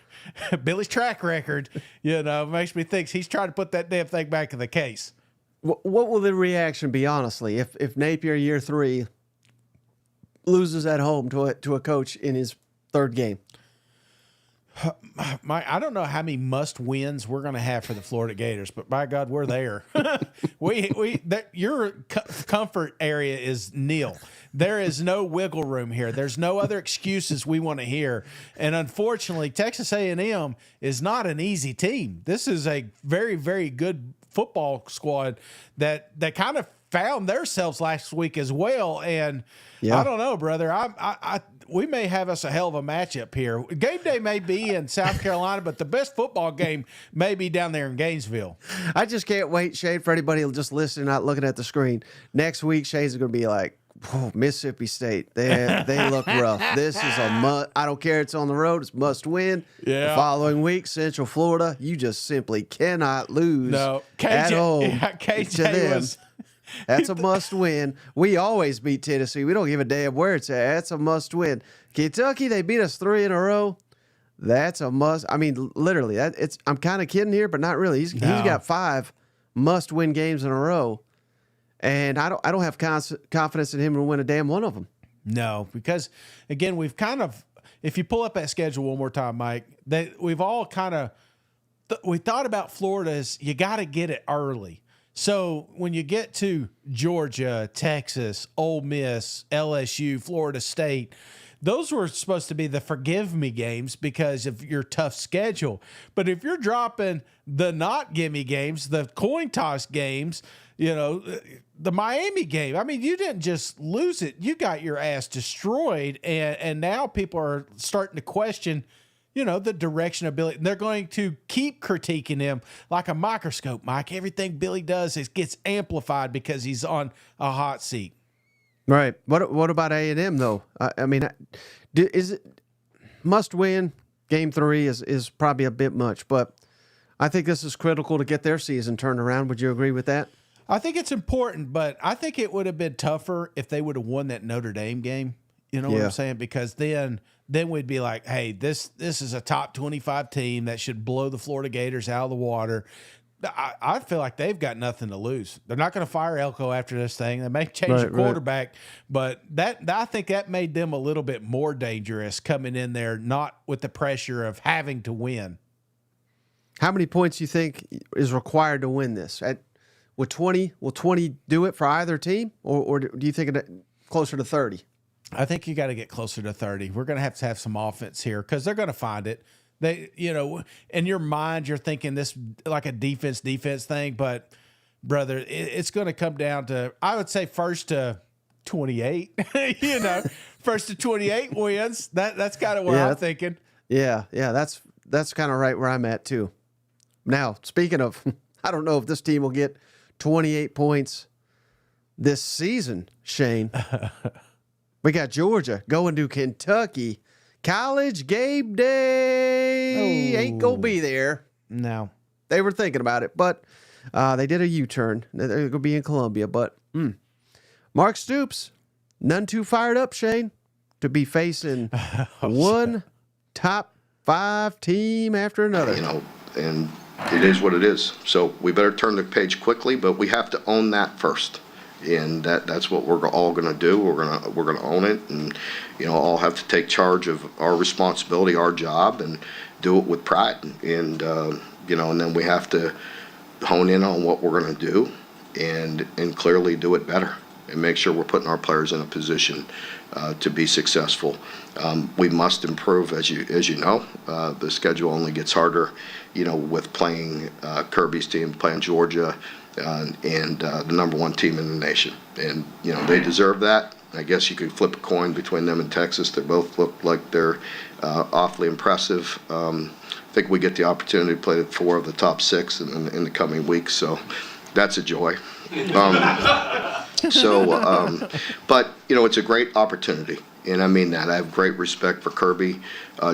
[SPEAKER 2] Billy's track record, makes me think he's trying to put that damn thing back in the case.
[SPEAKER 1] What will the reaction be, honestly, if Napier year 3 loses at home to a coach in his 3rd game?
[SPEAKER 2] I don't know how many must wins we're going to have for the Florida Gators, but by God, we're there. Your comfort area is nil. There is no wiggle room here. There's no other excuses we want to hear. And unfortunately, Texas A&M is not an easy team. This is a very, very good football squad that kind of found themselves last week as well. And I don't know, brother. We may have us a hell of a matchup here. Game day may be in South Carolina, but the best football game may be down there in Gainesville.
[SPEAKER 1] I just can't wait, Shane, for anybody just listening, not looking at the screen. Next week, Shane's going to be like, Mississippi State, they look rough. This is a must. I don't care. It's on the road. It's must win.
[SPEAKER 2] Yeah.
[SPEAKER 1] The following week, Central Florida, you just simply cannot lose at home
[SPEAKER 2] KJ
[SPEAKER 1] to them.
[SPEAKER 2] was...
[SPEAKER 1] That's a must win. We always beat Tennessee. We don't give a damn where it's at. That's a must win. Kentucky, they beat us 3 in a row. That's a must. I mean, literally, I'm kind of kidding here, but not really. He's got 5 must win games in a row. And I don't have confidence in him to win a damn one of them.
[SPEAKER 2] No, because again, we've kind of, if you pull up that schedule one more time, Mike, we've all kind of, we thought about Florida as you got to get it early. So when you get to Georgia, Texas, Ole Miss, LSU, Florida State, those were supposed to be the forgive me games because of your tough schedule. But if you're dropping the not gimme games, the coin toss games, the Miami game, I mean, you didn't just lose it. You got your ass destroyed. And now people are starting to question, the direction of Billy. And they're going to keep critiquing him like a microscope, Mike. Everything Billy does gets amplified because he's on a hot seat.
[SPEAKER 1] Right. What about A&M, though? I mean, is it must win? Game 3 is probably a bit much, but I think this is critical to get their season turned around. Would you agree with that?
[SPEAKER 2] I think it's important, but I think it would have been tougher if they would have won that Notre Dame game. You know what I'm saying? Because then we'd be like, hey, this is a top 25 team that should blow the Florida Gators out of the water. I feel like they've got nothing to lose. They're not going to fire Elko after this thing. They may change the quarterback, but I think that made them a little bit more dangerous coming in there, not with the pressure of having to win.
[SPEAKER 1] How many points do you think is required to win this? Will 20 do it for either team, or do you think closer to 30?
[SPEAKER 2] I think you got to get closer to 30. We're going to have some offense here because they're going to find it. They, in your mind, you're thinking this like a defense thing, but brother, it's going to come down to, I would say, first to 28. First to 28 wins. That's kind of what I'm thinking.
[SPEAKER 1] Yeah, that's kind of right where I'm at too. Now, speaking of, I don't know if this team will get 28 points this season, Shane. We got Georgia going to Kentucky. College game day ain't going to be there.
[SPEAKER 2] No.
[SPEAKER 1] They were thinking about it, but they did a U-turn. They're going to be in Columbia. But Mark Stoops, none too fired up, Shane, to be facing one top 5 team after another.
[SPEAKER 10] And it is what it is. So we better turn the page quickly, but we have to own that first. And that's what we're all going to do. We're going to own it, and all have to take charge of our responsibility, our job, and do it with pride. And and then we have to hone in on what we're going to do, and clearly do it better. and make sure we're putting our players in a position to be successful. We must improve, as you know. The schedule only gets harder, with playing Kirby's team, playing Georgia, and the number one team in the nation. And, they deserve that. I guess you could flip a coin between them and Texas. They both look like they're awfully impressive. I think we get the opportunity to play 4 of the top 6 in the coming weeks, so that's a joy. But, it's a great opportunity, and I mean that. I have great respect for Kirby,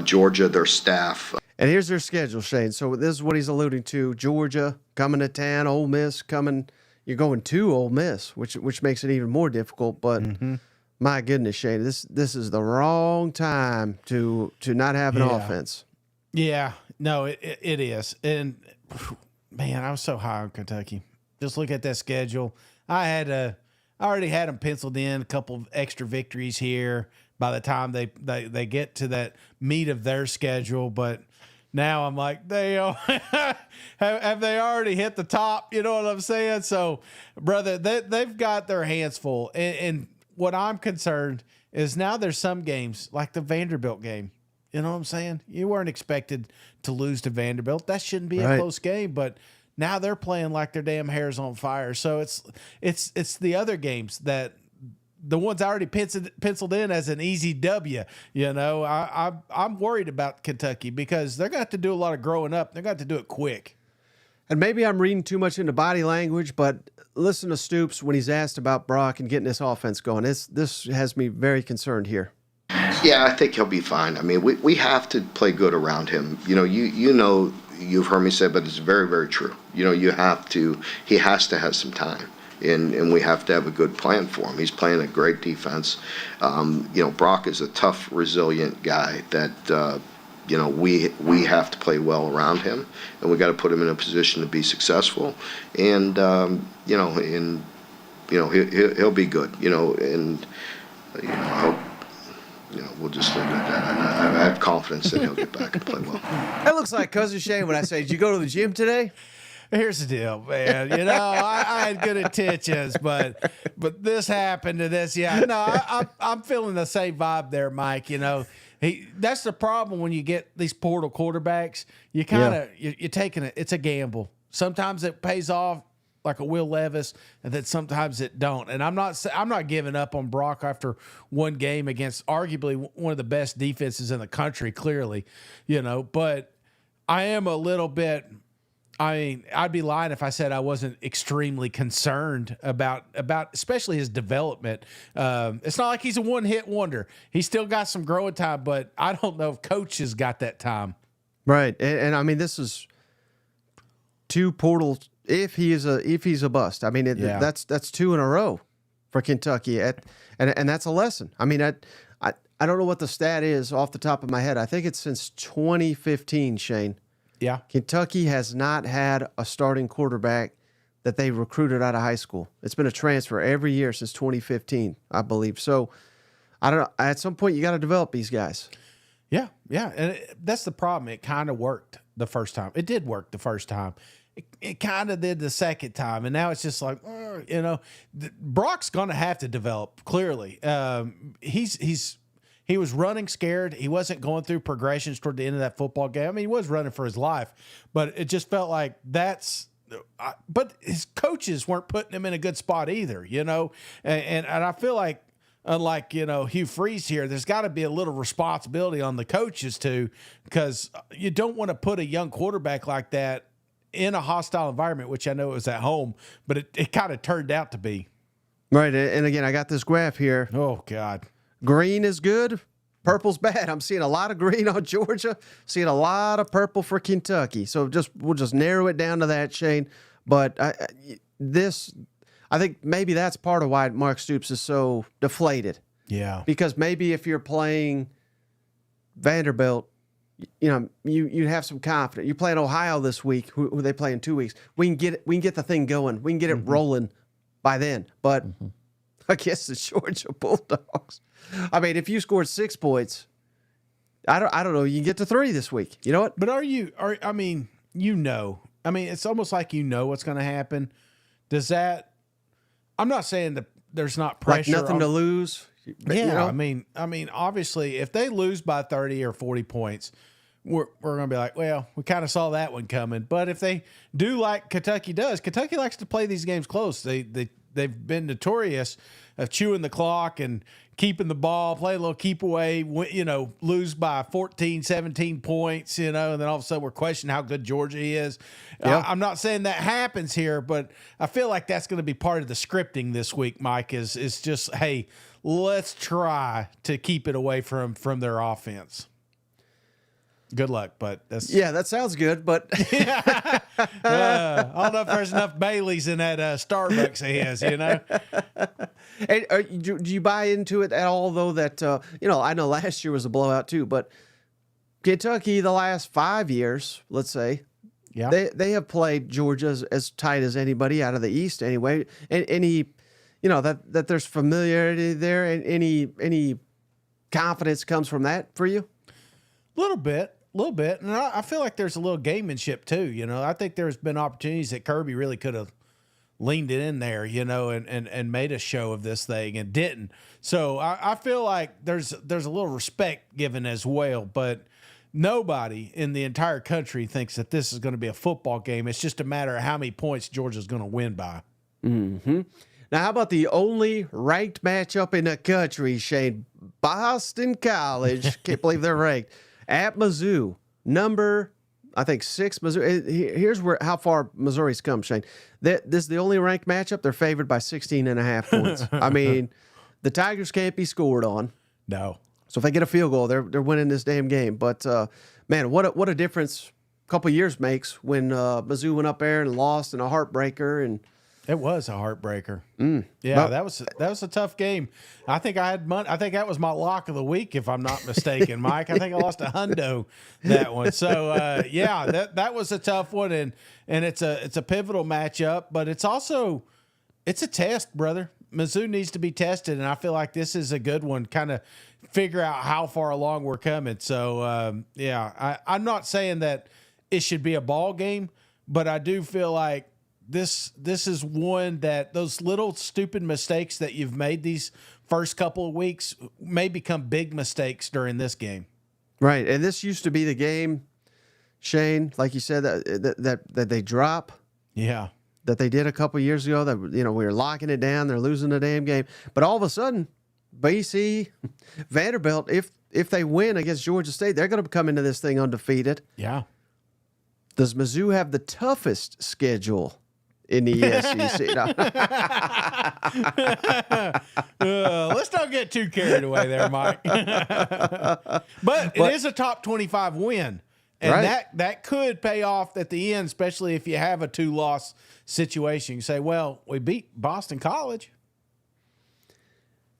[SPEAKER 10] Georgia, their staff.
[SPEAKER 1] And here's their schedule, Shane. So this is what he's alluding to. Georgia coming to town, Ole Miss coming. You're going to Ole Miss, which makes it even more difficult. But my goodness, Shane, this is the wrong time to not have an offense.
[SPEAKER 2] Yeah, no, it is. And man, I was so high on Kentucky. Just look at that schedule. I already had them penciled in, a couple of extra victories here by the time they get to that meat of their schedule. But now I'm like, have they already hit the top? You know what I'm saying? So, brother, they've got their hands full. And what I'm concerned is now there's some games like the Vanderbilt game. You know what I'm saying? You weren't expected to lose to Vanderbilt. That shouldn't be a close game, but now they're playing like their damn hair's on fire. So it's the other games that the ones I already penciled in as an easy W. I'm worried about Kentucky because they're going to have to do a lot of growing up. They're going to have to do it quick.
[SPEAKER 1] And maybe I'm reading too much into body language, but listen to Stoops when he's asked about Brock and getting this offense going. This has me very concerned here.
[SPEAKER 10] Yeah, I think he'll be fine. I mean, we have to play good around him. You've heard me say, but it's very, very true. He has to have some time. And we have to have a good plan for him. He's playing a great defense. Brock is a tough, resilient guy that, we have to play well around him, and we got to put him in a position to be successful. And, he'll be good, and, I hope, we'll just leave it at that. I have confidence that he'll get back and play well.
[SPEAKER 1] That looks like Cousin Shane when I say, did you go to the gym today?
[SPEAKER 2] Here's the deal, man. I had good intentions, but this happened to this. Yeah, no, I'm feeling the same vibe there, Mike. That's the problem when you get these portal quarterbacks. You kind of you're taking it. It's a gamble. Sometimes it pays off, like a Will Levis, and then sometimes it don't. And I'm not giving up on Brock after one game against arguably one of the best defenses in the country. Clearly, but I am a little bit. I mean, I'd be lying if I said I wasn't extremely concerned about especially his development. It's not like he's a one-hit wonder. He's still got some growing time, but I don't know if Coach has got that time.
[SPEAKER 1] Right, and I mean, this is 2 portals. If he's a bust, I mean, that's 2 in a row for Kentucky, and that's a lesson. I mean, I don't know what the stat is off the top of my head. I think it's since 2015, Shane.
[SPEAKER 2] Yeah.
[SPEAKER 1] Kentucky has not had a starting quarterback that they recruited out of high school. It's been a transfer every year since 2015, I believe. So, I don't know. At some point, you got to develop these guys.
[SPEAKER 2] Yeah, and that's the problem. It kind of worked the first time. It did work the first time. It kind of did the second time, and now it's just like, Brock's going to have to develop, clearly. He was running scared. He wasn't going through progressions toward the end of that football game. I mean, he was running for his life, but it just felt like but his coaches weren't putting him in a good spot either, And I feel like, unlike, Hugh Freeze here, there's got to be a little responsibility on the coaches too, because you don't want to put a young quarterback like that in a hostile environment, which I know it was at home, but it kind of turned out to be.
[SPEAKER 1] Right, and again, I got this graph here.
[SPEAKER 2] Oh, God.
[SPEAKER 1] Green is good. Purple's bad. I'm seeing a lot of green on Georgia. Seeing a lot of purple for Kentucky. So we'll just narrow it down to that, Shane. But I think maybe that's part of why Mark Stoops is so deflated.
[SPEAKER 2] Yeah.
[SPEAKER 1] Because maybe if you're playing Vanderbilt, you'd have some confidence. You're playing Ohio this week, who they play in 2 weeks. We can get the thing going. We can get it rolling by then. But I guess the Georgia Bulldogs. I mean, if you scored 6 points, I don't know. You can get to 3 this week. You know what?
[SPEAKER 2] But I mean, it's almost like what's going to happen. Does that? I'm not saying there's not
[SPEAKER 1] Like
[SPEAKER 2] pressure.
[SPEAKER 1] nothing to lose.
[SPEAKER 2] Yeah, I mean, obviously, if they lose by 30 or 40 points, we're going to be like, well, we kind of saw that one coming. But if they do like Kentucky does, Kentucky likes to play these games close. They've been notorious of chewing the clock and keeping the ball, play a little keep away, lose by 14, 17 points, and then all of a sudden we're questioning how good Georgia is.
[SPEAKER 1] Yeah.
[SPEAKER 2] I'm not saying that happens here, but I feel like that's going to be part of the scripting this week, Mike, is just, hey, let's try to keep it away from their offense. Good luck, but
[SPEAKER 1] that sounds good. But
[SPEAKER 2] I don't know if there's enough Baileys in that Starbucks of his,
[SPEAKER 1] And, do you buy into it at all, though, that, I know last year was a blowout too, but Kentucky, the last 5 years, let's say, they have played Georgia as tight as anybody out of the East anyway. And any, that there's familiarity there, and any confidence comes from that for you?
[SPEAKER 2] A little bit. And I feel like there's a little gamemanship too. I think there's been opportunities that Kirby really could have leaned it in there, and made a show of this thing and didn't. So I feel like there's a little respect given as well, but nobody in the entire country thinks that this is going to be a football game. It's just a matter of how many points Georgia's going to win by.
[SPEAKER 1] Mm-hmm. Now, how about the only ranked matchup in the country, Shane? Boston College. Can't believe they're ranked. At Mizzou, number, I think, 6. Mizzou. Here's how far Missouri's come, Shane. This is the only ranked matchup. They're favored by 16.5 points. I mean, the Tigers can't be scored on.
[SPEAKER 2] No.
[SPEAKER 1] So if they get a field goal, they're winning this damn game. But, man, what a difference a couple years makes when Mizzou went up there and lost in a heartbreaker. And
[SPEAKER 2] it was a heartbreaker.
[SPEAKER 1] Yeah,
[SPEAKER 2] that was a tough game. I think I had money. I think that was my lock of the week, if I'm not mistaken, Mike. I think I lost a hundo that one. So that was a tough one, and it's a pivotal matchup, but it's also a test, brother. Mizzou needs to be tested, and I feel like this is a good one. Kind of figure out how far along we're coming. So I'm not saying that it should be a ball game, but I do feel like this is one that those little stupid mistakes that you've made these first couple of weeks may become big mistakes during this game.
[SPEAKER 1] Right, and this used to be the game, Shane, like you said, that they drop.
[SPEAKER 2] Yeah.
[SPEAKER 1] That they did a couple years ago. That we were locking it down. They're losing the damn game, but all of a sudden, BC, Vanderbilt, if they win against Georgia State, they're going to come into this thing undefeated.
[SPEAKER 2] Yeah.
[SPEAKER 1] Does Mizzou have the toughest schedule in the SEC?
[SPEAKER 2] Let's not get too carried away there, Mike. but it is a top 25 win. And
[SPEAKER 1] right.
[SPEAKER 2] that could pay off at the end, especially if you have a 2-loss situation. You say, well, we beat Boston College.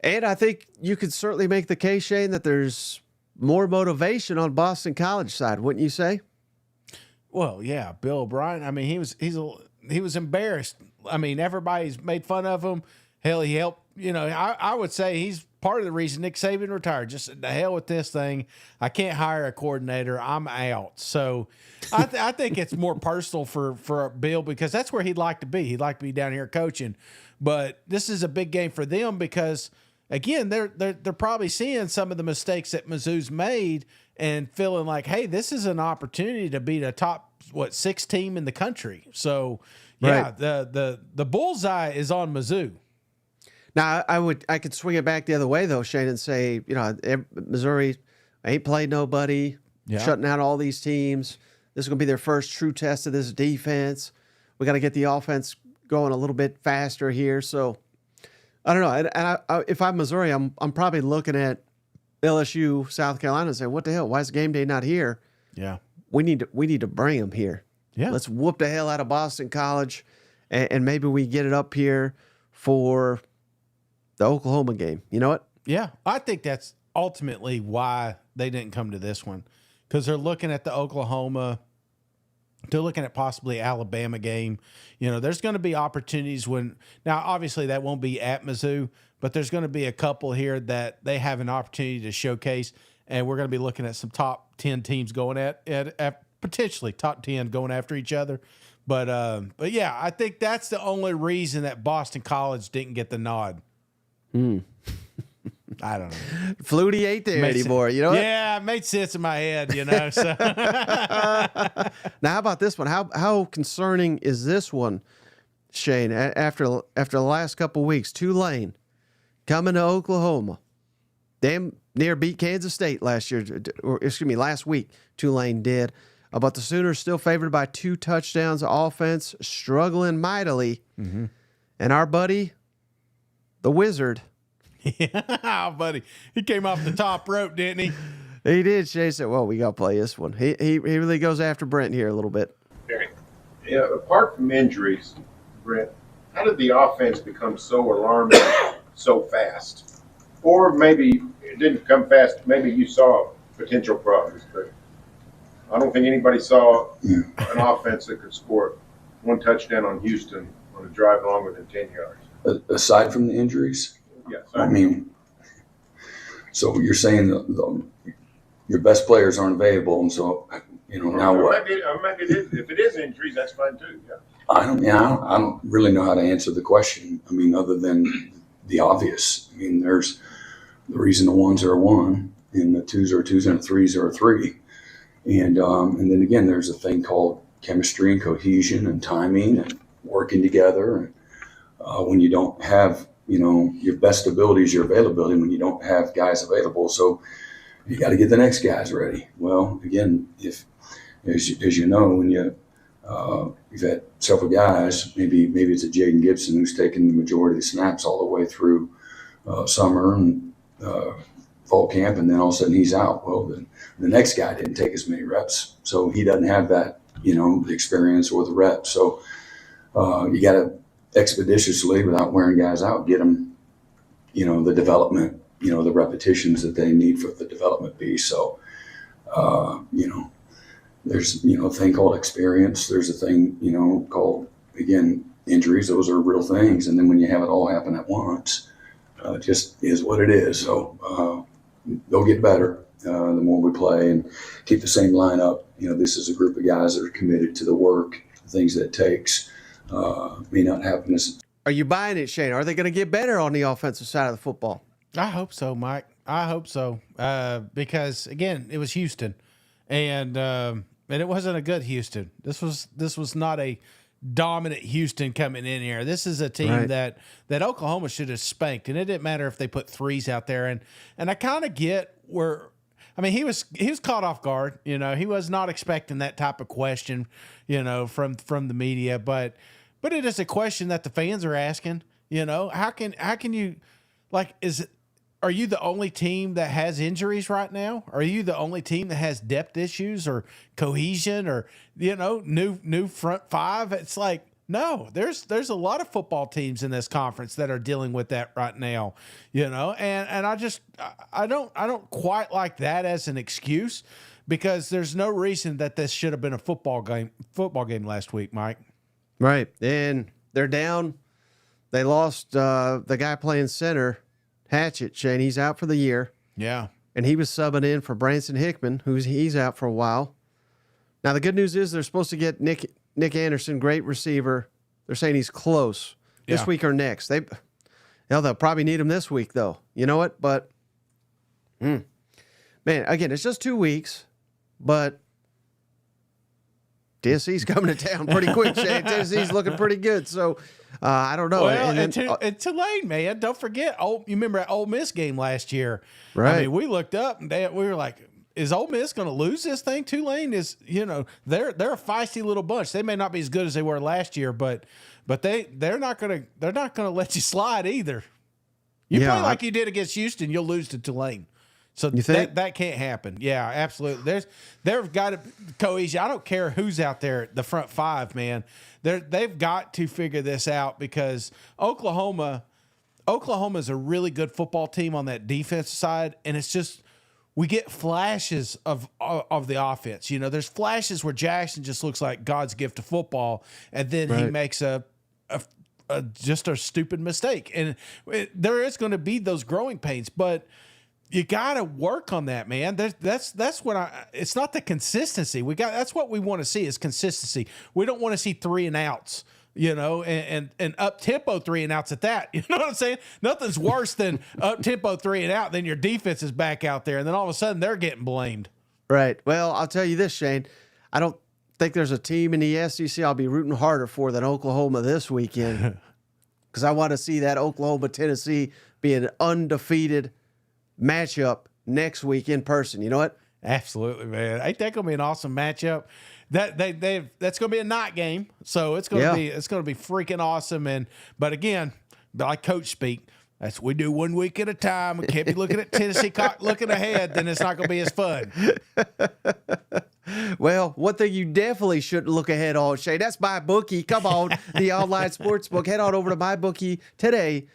[SPEAKER 1] And I think you could certainly make the case, Shane, that there's more motivation on Boston College side, wouldn't you say?
[SPEAKER 2] Well, yeah, Bill O'Brien. I mean, he was embarrassed. I mean, everybody's made fun of him. Hell, he helped. I would say he's part of the reason Nick Saban retired. Just the hell with this thing. I can't hire a coordinator. I'm out. So I think it's more personal for Bill, because that's where he'd like to be. He'd like to be down here coaching. But this is a big game for them because, again, they're probably seeing some of the mistakes that Mizzou's made and feeling like, hey, this is an opportunity to beat a top 6 team in the country. So yeah,
[SPEAKER 1] right.
[SPEAKER 2] the bullseye is on Mizzou.
[SPEAKER 1] Now I could swing it back the other way though, Shane, and say, Missouri ain't played nobody, shutting out all these teams. This is gonna be their first true test of this defense. We got to get the offense going a little bit faster here. So I don't know. And I, if I'm Missouri, I'm probably looking at LSU, South Carolina, and say, what the hell? Why is game day not here?
[SPEAKER 2] Yeah,
[SPEAKER 1] we need to bring them here.
[SPEAKER 2] Yeah,
[SPEAKER 1] let's whoop the hell out of Boston College, and maybe we get it up here for the Oklahoma game. You know what?
[SPEAKER 2] Yeah, I think that's ultimately why they didn't come to this one, because they're looking at the Oklahoma. They're looking at possibly Alabama game. There's going to be opportunities now obviously that won't be at Mizzou, but there's going to be a couple here that they have an opportunity to showcase, and we're going to be looking at some top 10 teams going at potentially top 10 going after each other. But yeah, I think that's the only reason that Boston College didn't get the nod. I don't know.
[SPEAKER 1] Flutie ain't there anymore. You know what?
[SPEAKER 2] Yeah, it made sense in my head, you know. So
[SPEAKER 1] Now, how about this one? How concerning is this one, Shane? After the last couple weeks, Tulane coming to Oklahoma, damn near beat Kansas State last week. Tulane did, but the Sooners still favored by 2 touchdowns. Offense struggling mightily, and our buddy, the Wizard.
[SPEAKER 2] yeah, buddy, he came off the top rope, didn't he?
[SPEAKER 1] He did. Shay said, "Well, we got to play this one." He really goes after Brent here a little bit.
[SPEAKER 11] Yeah, apart from injuries, Brent, how did the offense become so alarming so fast? Or maybe it didn't come fast. Maybe you saw potential problems, but I don't think anybody saw an offense that could score 1 touchdown on Houston on a drive longer than 10 yards.
[SPEAKER 12] Aside from the injuries?
[SPEAKER 11] Yes.
[SPEAKER 12] I mean, so you're saying your best players aren't available, and so, now what?
[SPEAKER 11] Maybe if it is injuries, that's fine too. Yeah.
[SPEAKER 12] I don't really know how to answer the question. I mean, other than the obvious. I mean, there's the reason the 1s are a 1 and the 2s are 2s and the 3s are a 3. And then again, there's a thing called chemistry and cohesion and timing and working together. And when you don't have, your best ability is your availability when you don't have guys available. So you got to get the next guys ready. Well, again, if as you know, when you've had several guys, maybe it's a Jaden Gibson who's taken the majority of the snaps all the way through summer and fall camp, and then all of a sudden he's out. Well, then the next guy didn't take as many reps, so he doesn't have that, the experience or the reps. So you got to expeditiously, without wearing guys out, get them, the development, the repetitions that they need for the development piece. So, there's, a thing called experience. There's a thing, called, again, injuries. Those are real things. And then when you have it all happen at once, it just is what it is. So they'll get better the more we play and keep the same lineup. This is a group of guys that are committed to the work, the things that it takes. May not happen as.
[SPEAKER 1] Are you buying it, Shane? Are they going to get better on the offensive side of the football?
[SPEAKER 2] I hope so, Mike. I hope so. Because again, it was Houston, and it wasn't a good Houston. This was not a dominant Houston coming in here. This is a team that Oklahoma should have spanked, and it didn't matter if they put 3s out there. And I kind of get where. I mean, he was caught off guard. He was not expecting that type of question, from the media. But it is a question that the fans are asking. How can you, are you the only team that has injuries right now? Are you the only team that has depth issues or cohesion or new front 5? It's like, no, there's a lot of football teams in this conference that are dealing with that right now, and I don't quite like that as an excuse, because there's no reason that this should have been a football game last week, Mike.
[SPEAKER 1] Right. And they're down. They lost the guy playing center, Hatchett, Shane. He's out for the year.
[SPEAKER 2] Yeah.
[SPEAKER 1] And he was subbing in for Branson Hickman, he's out for a while. Now, the good news is they're supposed to get Nick Anderson, great receiver. They're saying he's close this week or next. They'll probably need him this week, though. You know what? But, man, again, it's just 2 weeks, but Tennessee's coming to town pretty quick, Shane. Tennessee's looking pretty good. So, I don't know.
[SPEAKER 2] Well, and Tulane, man, don't forget. You remember that Ole Miss game last year?
[SPEAKER 1] Right.
[SPEAKER 2] I mean, we looked up and we were like, is Ole Miss going to lose this thing? Tulane is, they're a feisty little bunch. They may not be as good as they were last year, but they're not going to let you slide either. You play like you did against Houston, you'll lose to Tulane. So
[SPEAKER 1] you think?
[SPEAKER 2] that can't happen. Yeah, absolutely. There's got to cohesion. I don't care who's out there, the front 5, man. They've got to figure this out, because Oklahoma's a really good football team on that defensive side, and it's just we get flashes of the offense. There's flashes where Jackson just looks like God's gift to football, and then he makes just a stupid mistake. And there is going to be those growing pains, but you got to work on that, man. That's what it's not the consistency. That's what we want to see is consistency. We don't want to see 3 and outs, and up tempo 3 and outs at that. You know what I'm saying? Nothing's worse than up tempo 3 and out. Then your defense is back out there, and then all of a sudden they're getting blamed.
[SPEAKER 1] Right. Well, I'll tell you this, Shane. I don't think there's a team in the SEC I'll be rooting harder for than Oklahoma this weekend, because I want to see that Oklahoma-Tennessee be an undefeated matchup next week in person. You know what?
[SPEAKER 2] Absolutely, man. Ain't that gonna be an awesome matchup? That's gonna be a night game, so it's gonna be freaking awesome. But again, like coach speak, that's we do 1 week at a time. We can't be looking at Tennessee looking ahead, then it's not gonna be as fun.
[SPEAKER 1] Well, one thing you definitely shouldn't look ahead on, Shane, that's MyBookie. Come on, the online sports book. Head on over to MyBookie today.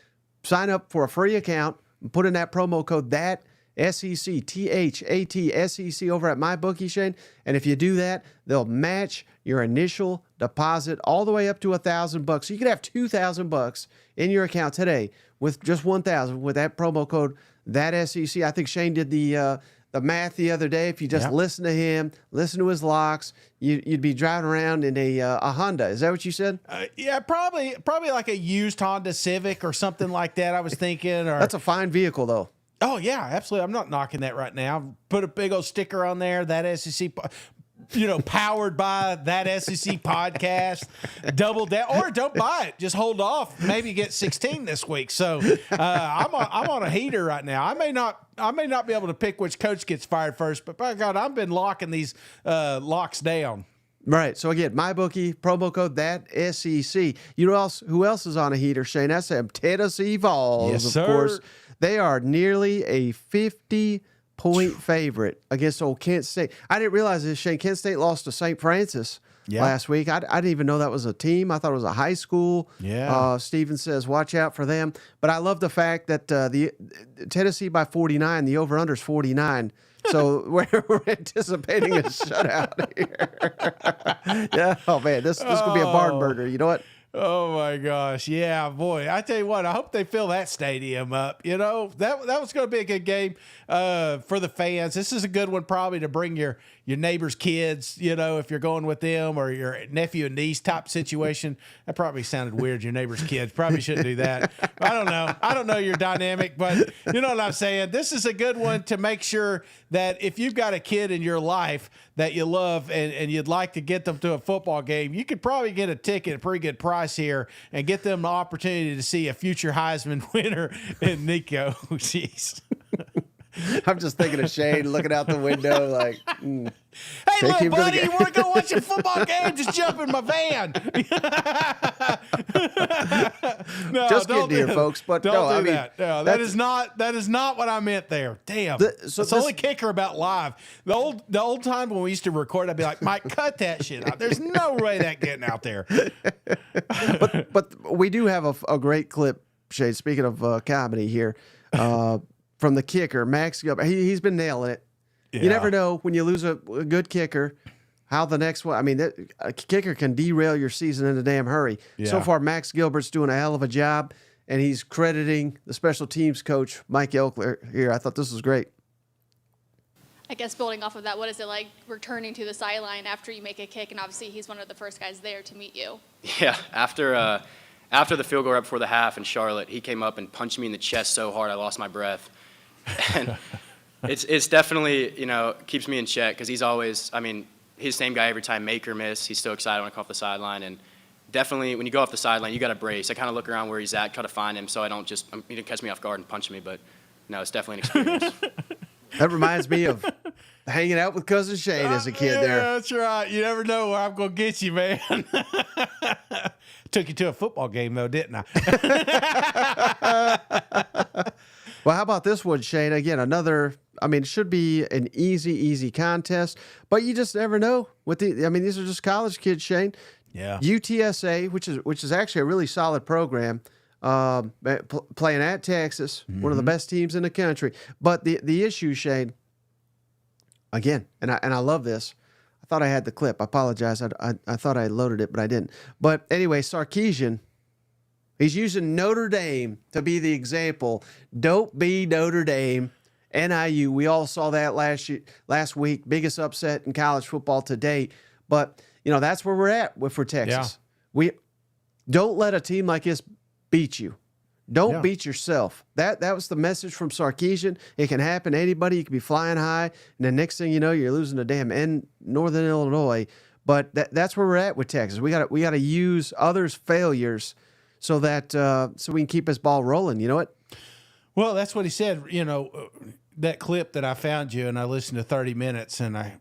[SPEAKER 1] Sign up for a free account and put in that promo code SEC, THAT, over at MyBookie, Shane. And if you do that, they'll match your initial deposit all the way up to $1,000. So you could have $2,000 in your account today with just $1,000 with that promo code SEC. I think Shane did the math the other day. If you just listen to him, listen to his locks, you'd be driving around in a Honda. Is that what you said?
[SPEAKER 2] Yeah, probably like a used Honda Civic or something like that. I was thinking. Or
[SPEAKER 1] that's a fine vehicle, though.
[SPEAKER 2] Oh, yeah, absolutely. I'm not knocking that right now. Put a big old sticker on there, that SEC, powered by that SEC podcast. Double down, or don't buy it. Just hold off. Maybe get 16 this week. So I'm on a heater right now. I may not be able to pick which coach gets fired first, but by God, I've been locking these locks down.
[SPEAKER 1] Right. So again, MyBookie, promo code SEC. You know who else is on a heater, Shane? That's them Tennessee Vols,
[SPEAKER 2] yes,
[SPEAKER 1] of
[SPEAKER 2] sir.
[SPEAKER 1] course. They are nearly a 50-point favorite against old Kent State. I didn't realize this, Shane. Kent State lost to St. Francis last week. I didn't even know that was a team. I thought it was a high school.
[SPEAKER 2] Yeah.
[SPEAKER 1] Steven says, watch out for them. But I love the fact that the Tennessee by 49, the over-under is 49. So we're anticipating a shutout here. Yeah. Oh, man, this could be a barn burner. You know what?
[SPEAKER 2] Oh my gosh. Yeah, boy. I tell you what, I hope they fill that stadium up. That was going to be a good game for the fans. This is a good one probably to bring your neighbor's kids, if you're going with them, or your nephew and niece type situation. That probably sounded weird, your neighbor's kids. Probably shouldn't do that. I don't know. I don't know your dynamic, but you know what I'm saying? This is a good one to make sure that if you've got a kid in your life that you love and you'd like to get them to a football game, you could probably get a ticket at a pretty good price here and get them the opportunity to see a future Heisman winner in Nico. Jeez.
[SPEAKER 1] I'm just thinking of Shane looking out the window like,
[SPEAKER 2] hey, little buddy, you want to go watch a football game? Just jump in my van. No,
[SPEAKER 1] just kidding here, folks. But
[SPEAKER 2] don't do that. No, that is not what I meant there. Damn. It's the only kicker about live. The old time when we used to record, I'd be like, Mike, cut that shit out. There's no way that getting out there.
[SPEAKER 1] but we do have a great clip, Shane. Speaking of comedy here. From the kicker, Max Gilbert. He's been nailing it. Yeah. You never know when you lose a good kicker, how the next one. I mean, a kicker can derail your season in a damn hurry. Yeah. So far, Max Gilbert's doing a hell of a job, and he's crediting the special teams coach, Mike Elkler, here. I thought this was great.
[SPEAKER 13] I guess building off of that, what is it like returning to the sideline after you make a kick? And obviously, he's one of the first guys there to meet you.
[SPEAKER 14] Yeah, after the field goal right before the half in Charlotte, he came up and punched me in the chest so hard I lost my breath. And it's definitely, keeps me in check because he's always, he's the same guy every time, make or miss. He's still excited when I come off the sideline. And definitely when you go off the sideline, you got to brace. I kind of look around where he's at, try to find him so I don't he didn't catch me off guard and punch me. But no, it's definitely an experience.
[SPEAKER 1] That reminds me of hanging out with Cousin Shane as a kid there.
[SPEAKER 2] That's right. You never know where I'm going to get you, man. Took you to a football game, though, didn't I?
[SPEAKER 1] Well, how about this one, Shane? Again, it should be an easy contest, but you just never know. These are just college kids, Shane.
[SPEAKER 2] Yeah.
[SPEAKER 1] UTSA, which is actually a really solid program, playing at Texas, one of the best teams in the country. But the issue, Shane, again, and I love this. I thought I had the clip. I apologize. I thought I loaded it, but I didn't. But anyway, Sarkisian, he's using Notre Dame to be the example. Don't be Notre Dame. NIU, we all saw that last week. Biggest upset in college football to date. But, that's where we're at for Texas. Yeah. Don't let a team like this beat you. Don't
[SPEAKER 2] Yeah.
[SPEAKER 1] beat yourself. That was the message from Sarkisian. It can happen to anybody. You can be flying high, and the next thing you know, you're losing to damn Northern Illinois. But that's where we're at with Texas. We got to use others' failures so that so we can keep this ball rolling. You know what?
[SPEAKER 2] Well, that's what he said. That clip that I found you, and I listened to 30 minutes, and I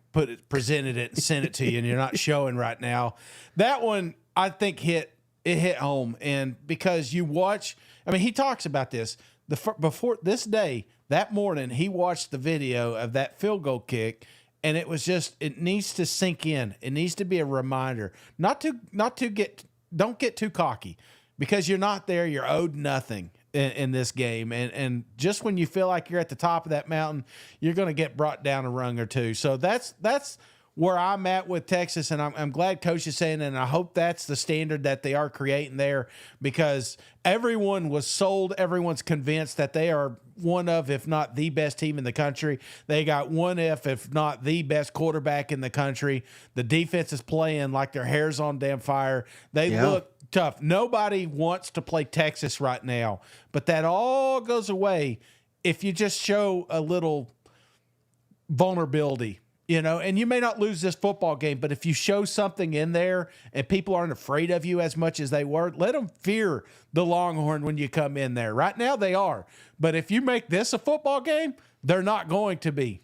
[SPEAKER 2] presented it and sent it to you, and you're not showing right now. That one, I think, hit home, and because you watch. I mean, he talks about this. Before this day, that morning, he watched the video of that field goal kick, and it was just, it needs to sink in. It needs to be a reminder. Don't get too cocky, because you're not there. You're owed nothing in this game. And just when you feel like you're at the top of that mountain, you're going to get brought down a rung or two. So that's where I'm at with Texas, and I'm glad Coach is saying, and I hope that's the standard that they are creating there, because everyone was sold, everyone's convinced that they are one of, if not the best team in the country. They got one if not the best quarterback in the country. The defense is playing like their hair's on damn fire. They look tough. Nobody wants to play Texas right now, but that all goes away if you just show a little vulnerability. And you may not lose this football game, but if you show something in there and people aren't afraid of you as much as they were, let them fear the Longhorn when you come in there. Right now they are. But if you make this a football game, they're not going to be.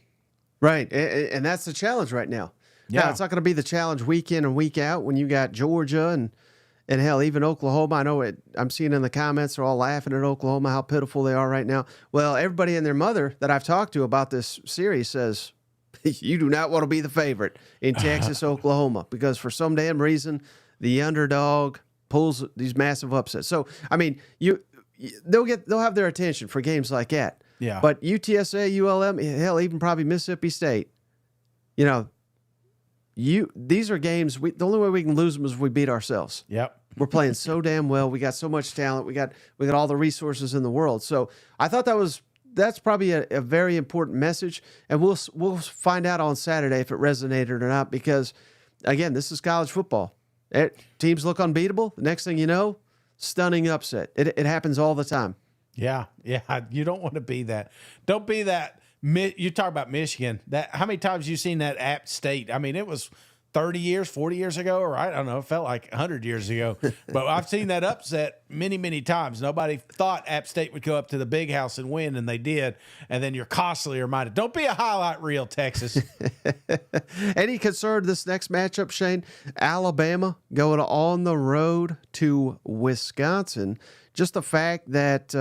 [SPEAKER 1] Right. And that's the challenge right now. Yeah. Now, it's not going to be the challenge week in and week out when you got Georgia and hell, even Oklahoma. I know I'm seeing in the comments, they're all laughing at Oklahoma, how pitiful they are right now. Well, everybody and their mother that I've talked to about this series says, you do not want to be the favorite in Texas, Oklahoma, because for some damn reason, the underdog pulls these massive upsets. So, I mean, they'll have their attention for games like that.
[SPEAKER 2] Yeah.
[SPEAKER 1] But UTSA, ULM, hell, even probably Mississippi State, these are games. The only way we can lose them is if we beat ourselves.
[SPEAKER 2] Yep.
[SPEAKER 1] We're playing so damn well. We got so much talent. We got all the resources in the world. So I thought that's probably a very important message, and we'll find out on Saturday if it resonated or not, because, again, this is college football. Teams look unbeatable. The next thing you know, stunning upset. It happens all the time.
[SPEAKER 2] Yeah. You don't want to be that. Don't be that. You talk about Michigan. How many times have you seen that App State? I mean, it was 30 years, 40 years ago, or I don't know, it felt like 100 years ago. But I've seen that upset many, many times. Nobody thought App State would go up to the big house and win, and they did. And then you're constantly reminded, don't be a highlight reel, Texas.
[SPEAKER 1] Any concern this next matchup, Shane? Alabama going on the road to Wisconsin. Just the fact that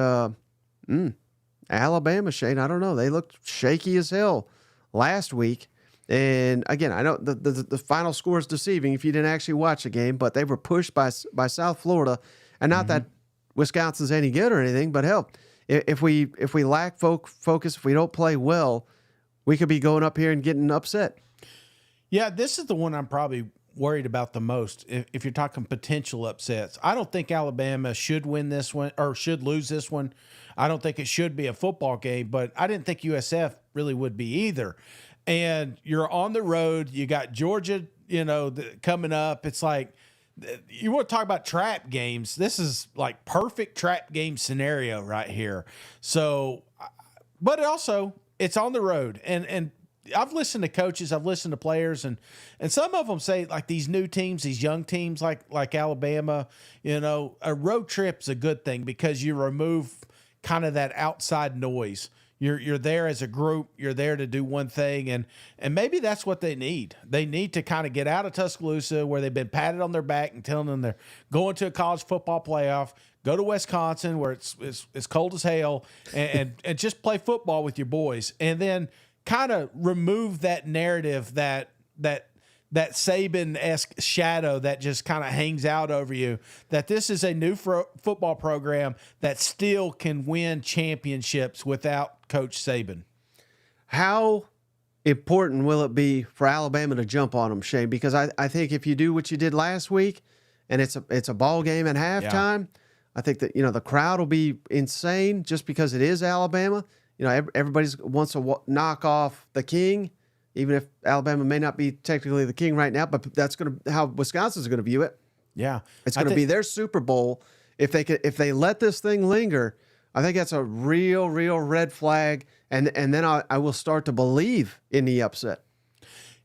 [SPEAKER 1] Alabama, Shane, I don't know, they looked shaky as hell last week. And again, I know the final score is deceiving if you didn't actually watch the game, but they were pushed by South Florida, and not that Wisconsin's any good or anything, but hell, if we lack focus, if we don't play well, we could be going up here and getting upset.
[SPEAKER 2] Yeah, this is the one I'm probably worried about the most. If you're talking potential upsets, I don't think Alabama should win this one or should lose this one. I don't think it should be a football game, but I didn't think USF really would be either. And you're on the road. You got Georgia, coming up. It's like, you want to talk about trap games. This is like perfect trap game scenario right here. So, but also it's on the road. And I've listened to coaches, I've listened to players, and some of them say, like, these new teams, these young teams like Alabama, a road trip's a good thing because you remove kind of that outside noise. You're there as a group. You're there to do one thing, and maybe that's what they need. They need to kind of get out of Tuscaloosa, where they've been patted on their back and telling them they're going to a college football playoff. Go to Wisconsin, where it's cold as hell, and just play football with your boys, and then kind of remove that narrative that Saban-esque shadow that just kind of hangs out over you, that this is a new football program that still can win championships without Coach Saban.
[SPEAKER 1] How important will it be for Alabama to jump on them, Shane? Because I think if you do what you did last week, and it's a ball game at halftime, I think that the crowd will be insane just because it is Alabama. Everybody wants to knock off the king, even if Alabama may not be technically the king right now, but that's how Wisconsin's going to view it.
[SPEAKER 2] Yeah.
[SPEAKER 1] It's going to be their Super Bowl. If they let this thing linger, I think that's a real red flag. And then I will start to believe in the upset.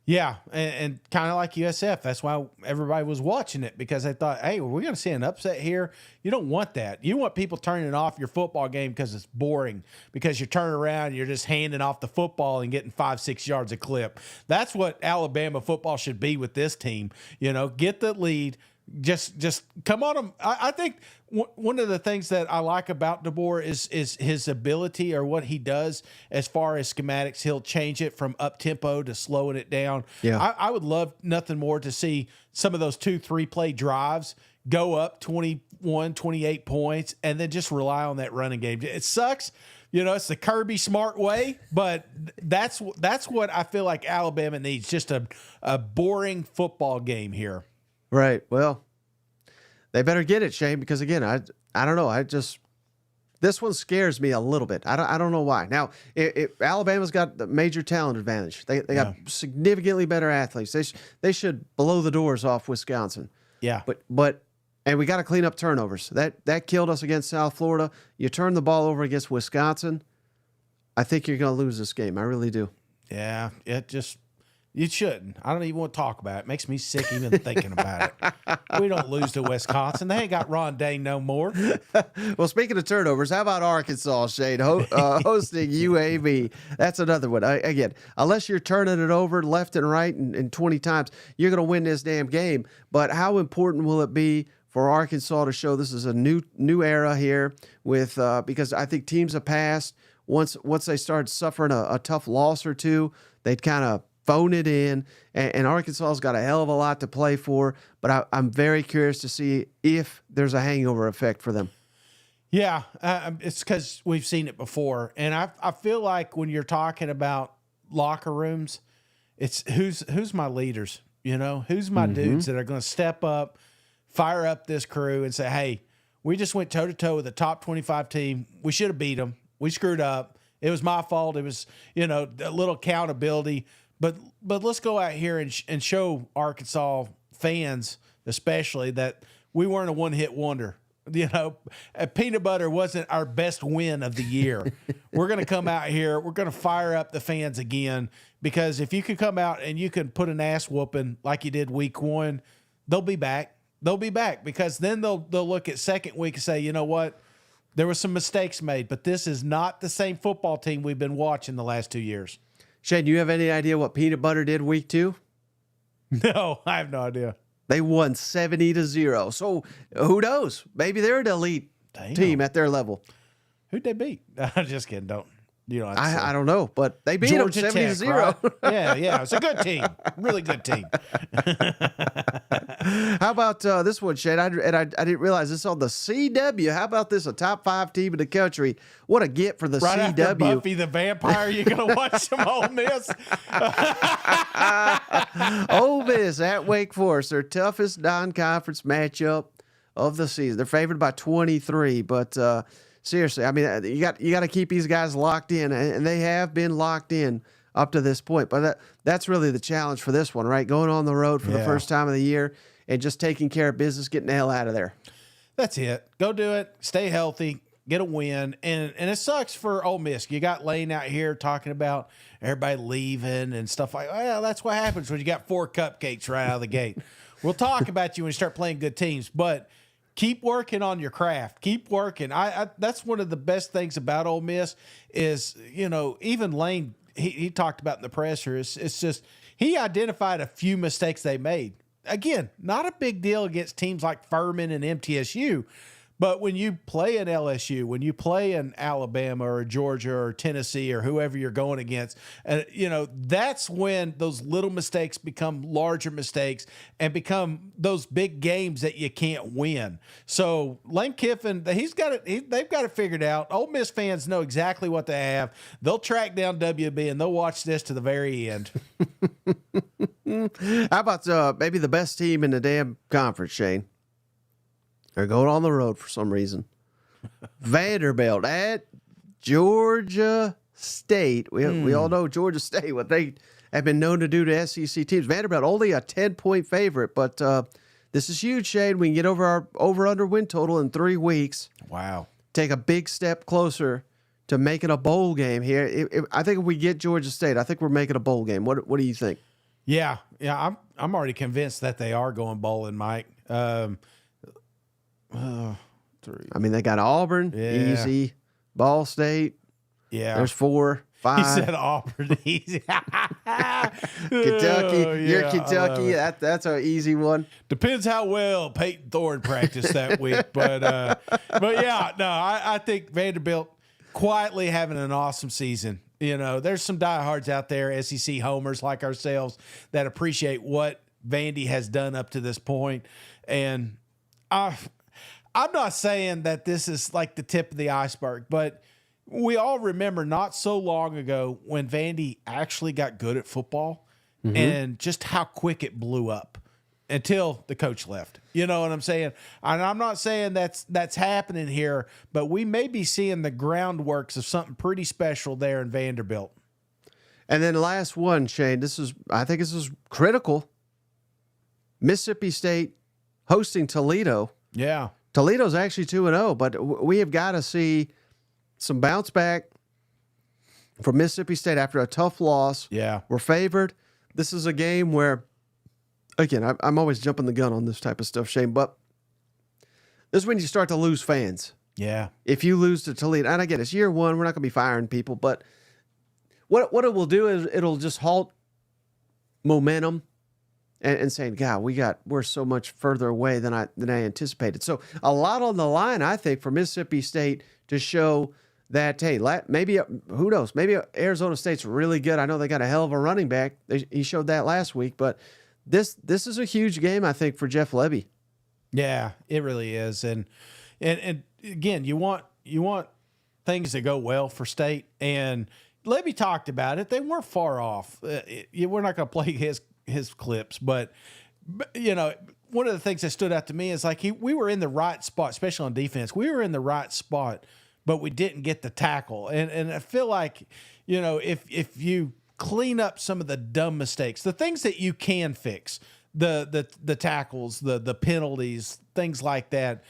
[SPEAKER 2] Yeah, and kind of like USF. That's why everybody was watching it, because they thought, hey, we're going to see an upset here. You don't want that. You want people turning off your football game because it's boring, because you turn around and you're just handing off the football and getting 5-6 yards a clip. That's what Alabama football should be with this team. Get the lead. Just come on him. I think one of the things that I like about DeBoer is his ability, or what he does as far as schematics. He'll change it from up tempo to slowing it down.
[SPEAKER 1] Yeah.
[SPEAKER 2] I would love nothing more to see some of those 2-3 play drives go up 21, 28 points, and then just rely on that running game. It sucks. It's the Kirby Smart way, but that's what I feel like Alabama needs. Just a boring football game here.
[SPEAKER 1] Right. Well, they better get it, Shane, because again, I don't know. This one scares me a little bit. I don't know why. Now, Alabama's got the major talent advantage. They got significantly better athletes. They should blow the doors off Wisconsin.
[SPEAKER 2] Yeah.
[SPEAKER 1] But we got to clean up turnovers. That killed us against South Florida. You turn the ball over against Wisconsin, I think you're going to lose this game. I really do.
[SPEAKER 2] Yeah. You shouldn't. I don't even want to talk about it. It makes me sick even thinking about it. We don't lose to Wisconsin. They ain't got Ron Dane no more.
[SPEAKER 1] Well, speaking of turnovers, how about Arkansas, Shane, hosting UAB? That's another one. Again, unless you're turning it over left and right and 20 times, you're going to win this damn game. But how important will it be for Arkansas to show this is a new era here with because I think teams have passed. Once they started suffering a tough loss or two, they'd kind of phone it in, and Arkansas's got a hell of a lot to play for, but I'm very curious to see if there's a hangover effect for them.
[SPEAKER 2] Yeah, it's because we've seen it before, and I feel like when you're talking about locker rooms, it's who's my leaders, who's my dudes that are going to step up, fire up this crew, and say, hey, we just went toe-to-toe with a top 25 team. We should have beat them. We screwed up. It was my fault. It was, a little accountability. But let's go out here and show Arkansas fans, especially, that we weren't a one-hit wonder. Peanut butter wasn't our best win of the year. We're going to come out here. We're going to fire up the fans again, because if you can come out and you can put an ass whooping like you did week one, they'll be back. They'll be back, because then they'll look at second week and say, you know what? There were some mistakes made, but this is not the same football team we've been watching the last 2 years.
[SPEAKER 1] Shane, do you have any idea what Peanut Butter did week 2?
[SPEAKER 2] No, I have no idea.
[SPEAKER 1] They won 70-0. So who knows? Maybe they're an elite team at their level.
[SPEAKER 2] Who'd they beat? I'm just kidding.
[SPEAKER 1] I don't know, but they beat them 70-0.
[SPEAKER 2] Right? Yeah, it's a good team. Really good team.
[SPEAKER 1] How about this one, Shane? I didn't realize this on the CW. How about this? A top 5 team in the country. What a get for the
[SPEAKER 2] right
[SPEAKER 1] CW.
[SPEAKER 2] After Buffy the Vampire, you're going to watch some Ole Miss?
[SPEAKER 1] Ole Miss at Wake Forest, their toughest non-conference matchup of the season. They're favored by 23, but seriously, I mean, you got to keep these guys locked in, and they have been locked in up to this point. But that's really the challenge for this one, right? Going on the road for the first time of the year and just taking care of business, getting the hell out of there.
[SPEAKER 2] That's it. Go do it. Stay healthy. Get a win. And it sucks for Ole Miss. You got Lane out here talking about everybody leaving and stuff like, well, that's what happens when you got 4 cupcakes right out of the gate. We'll talk about you when you start playing good teams, but keep working on your craft. Keep working. I that's one of the best things about Ole Miss is, even Lane, he talked about in the presser, it's just he identified a few mistakes they made. Again, not a big deal against teams like Furman and MTSU, but when you play an LSU, when you play an Alabama or Georgia or Tennessee or whoever you're going against, that's when those little mistakes become larger mistakes and become those big games that you can't win. So Lane Kiffin, they've got it figured out. Ole Miss fans know exactly what they have. They'll track down WB and they'll watch this to the very end.
[SPEAKER 1] How about maybe the best team in the damn conference, Shane? They're going on the road for some reason. Vanderbilt at Georgia State. We all know Georgia State, what they have been known to do to SEC teams. Vanderbilt only a 10-point favorite, but This is huge, Shane. We can get over our over-under win total in 3 weeks.
[SPEAKER 2] Wow.
[SPEAKER 1] Take a big step closer to making a bowl game here. I think if we get Georgia State, I think we're making a bowl game. What do you think?
[SPEAKER 2] Yeah. I'm already convinced that they are going bowling, Mike. 3.
[SPEAKER 1] I mean, they got Auburn, easy. Ball State, there's 4, 5.
[SPEAKER 2] He said Auburn
[SPEAKER 1] Kentucky,
[SPEAKER 2] easy.
[SPEAKER 1] you're Kentucky. That's an easy one.
[SPEAKER 2] Depends how well Peyton Thorne practiced that week, but yeah, no, I think Vanderbilt quietly having an awesome season. You know, there's some diehards out there, SEC homers like ourselves, that appreciate what Vandy has done up to this point, and I'm not saying that this is like the tip of the iceberg, but we all remember not so long ago when Vandy actually got good at football and just how quick it blew up until the coach left. You know what I'm saying? And I'm not saying that's happening here, but we may be seeing the groundworks of something pretty special there in Vanderbilt.
[SPEAKER 1] And then last one, Shane, I think this is critical. Mississippi State hosting Toledo.
[SPEAKER 2] Yeah.
[SPEAKER 1] Toledo's actually 2-0, but we have got to see some bounce back from Mississippi State after a tough loss.
[SPEAKER 2] Yeah.
[SPEAKER 1] We're favored. This is a game where, again, I'm always jumping the gun on this type of stuff, Shane, but this is when you start to lose fans.
[SPEAKER 2] Yeah.
[SPEAKER 1] If you lose to Toledo, and I get it's year 1, we're not going to be firing people, but what it will do is it'll just halt momentum. And saying, God, we're so much further away than I anticipated. So a lot on the line, I think, for Mississippi State to show that, hey, maybe, who knows, maybe Arizona State's really good. I know they got a hell of a running back. He showed that last week. But this is a huge game, I think, for Jeff Levy.
[SPEAKER 2] Yeah, it really is. And again, you want things to go well for State. And Levy talked about it. They weren't far off. We're not going to play his clips, but you know, one of the things that stood out to me is like we were in the right spot, especially on defense. We were in the right spot, but we didn't get the tackle. And I feel like, you know, if you clean up some of the dumb mistakes, the things that you can fix, the tackles, the penalties, things like that,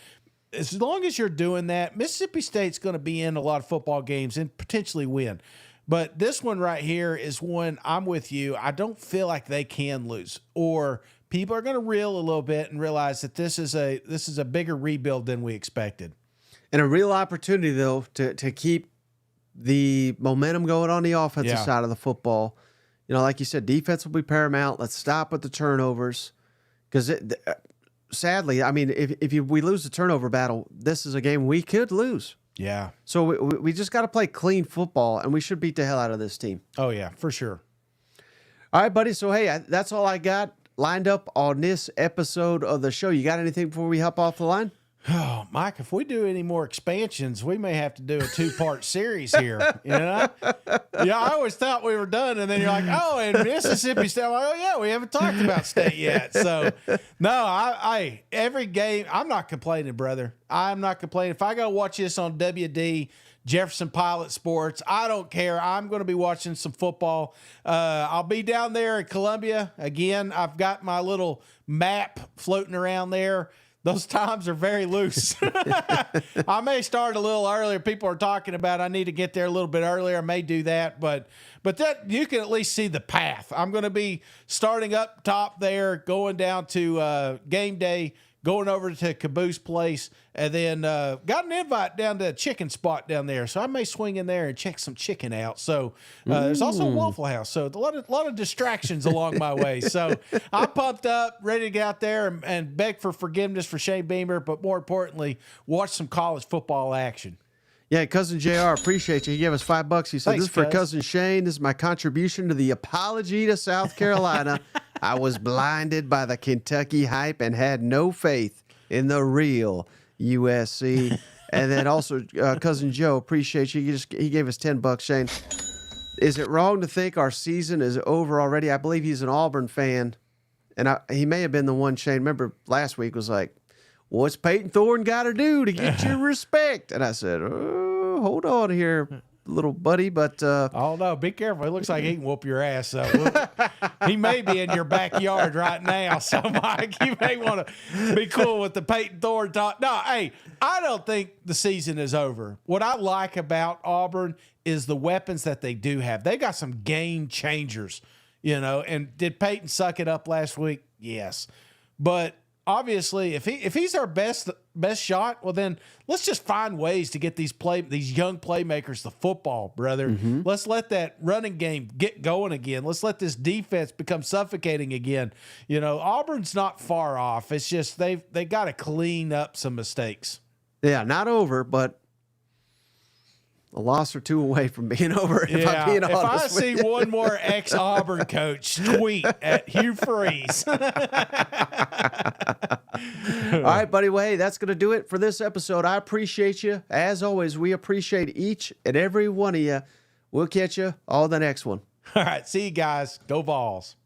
[SPEAKER 2] as long as you're doing that, Mississippi State's going to be in a lot of football games and potentially win. But this one right here is one I'm with you. I don't feel like they can lose, or people are going to reel a little bit and realize that this is a bigger rebuild than we expected.
[SPEAKER 1] And a real opportunity, though, to keep the momentum going on the offensive side of the football. You know, like you said, defense will be paramount. Let's stop with the turnovers, because sadly, I mean, if we lose the turnover battle, this is a game we could lose.
[SPEAKER 2] Yeah.
[SPEAKER 1] So we just got to play clean football, and we should beat the hell out of this team.
[SPEAKER 2] Oh, yeah, for sure.
[SPEAKER 1] All right, buddy. So, hey, that's all I got lined up on this episode of the show. You got anything before we hop off the line?
[SPEAKER 2] Oh, Mike, if we do any more expansions, we may have to do a 2-part series here. You know? Yeah, I always thought we were done, and then you're like, oh, and Mississippi State. I'm like, oh, yeah, we haven't talked about State yet. So, no, I every game, I'm not complaining, brother. I'm not complaining. If I go watch this on WD, Jefferson Pilot Sports, I don't care. I'm going to be watching some football. I'll be down there in Columbia. Again, I've got my little map floating around there. Those times are very loose. I may start a little earlier. People are talking about I need to get there a little bit earlier. I may do that, but that you can at least see the path. I'm going to be starting up top there, going down to game day, going over to Caboose Place, and then got an invite down to a chicken spot down there. So I may swing in there and check some chicken out. So there's also a Waffle House. So a lot of distractions along my way. So I'm pumped up, ready to get out there and beg for forgiveness for Shane Beamer, but more importantly, watch some college football action.
[SPEAKER 1] Yeah, Cousin JR, appreciate you. He gave us $5. He said,
[SPEAKER 2] Thanks,
[SPEAKER 1] this is for
[SPEAKER 2] cuz.
[SPEAKER 1] Cousin Shane. This is my contribution to the apology to South Carolina. I was blinded by the Kentucky hype and had no faith in the real USC. And then also, Cousin Joe, appreciate you. He gave us $10, Shane. Is it wrong to think our season is over already? I believe he's an Auburn fan. And he may have been the one, Shane, remember last week was like, what's Peyton Thorne got to do to get your respect? And I said, oh, hold on here, little buddy, but
[SPEAKER 2] oh no, be careful. It looks like he can whoop your ass. So he may be in your backyard right now. So Mike, you may want to be cool with the Peyton Thorne talk. No, hey, I don't think the season is over. What I like about Auburn is the weapons that they do have. They got some game changers, you know. And did Peyton suck it up last week? Yes, but obviously, if he's our best shot, well then let's just find ways to get these young playmakers the football, brother. Let's let that running game get going again. Let's let this defense become suffocating again. You know, Auburn's not far off. It's just they got to clean up some mistakes.
[SPEAKER 1] Yeah, not over, but a loss or two away from being over. If I'm being honest,
[SPEAKER 2] I see one more ex-Auburn coach tweet at Hugh Freeze.
[SPEAKER 1] All right, buddy. Well, hey, that's going to do it for this episode. I appreciate you. As always, we appreciate each and every one of you. We'll catch you on the next one.
[SPEAKER 2] All right. See you guys. Go Vols.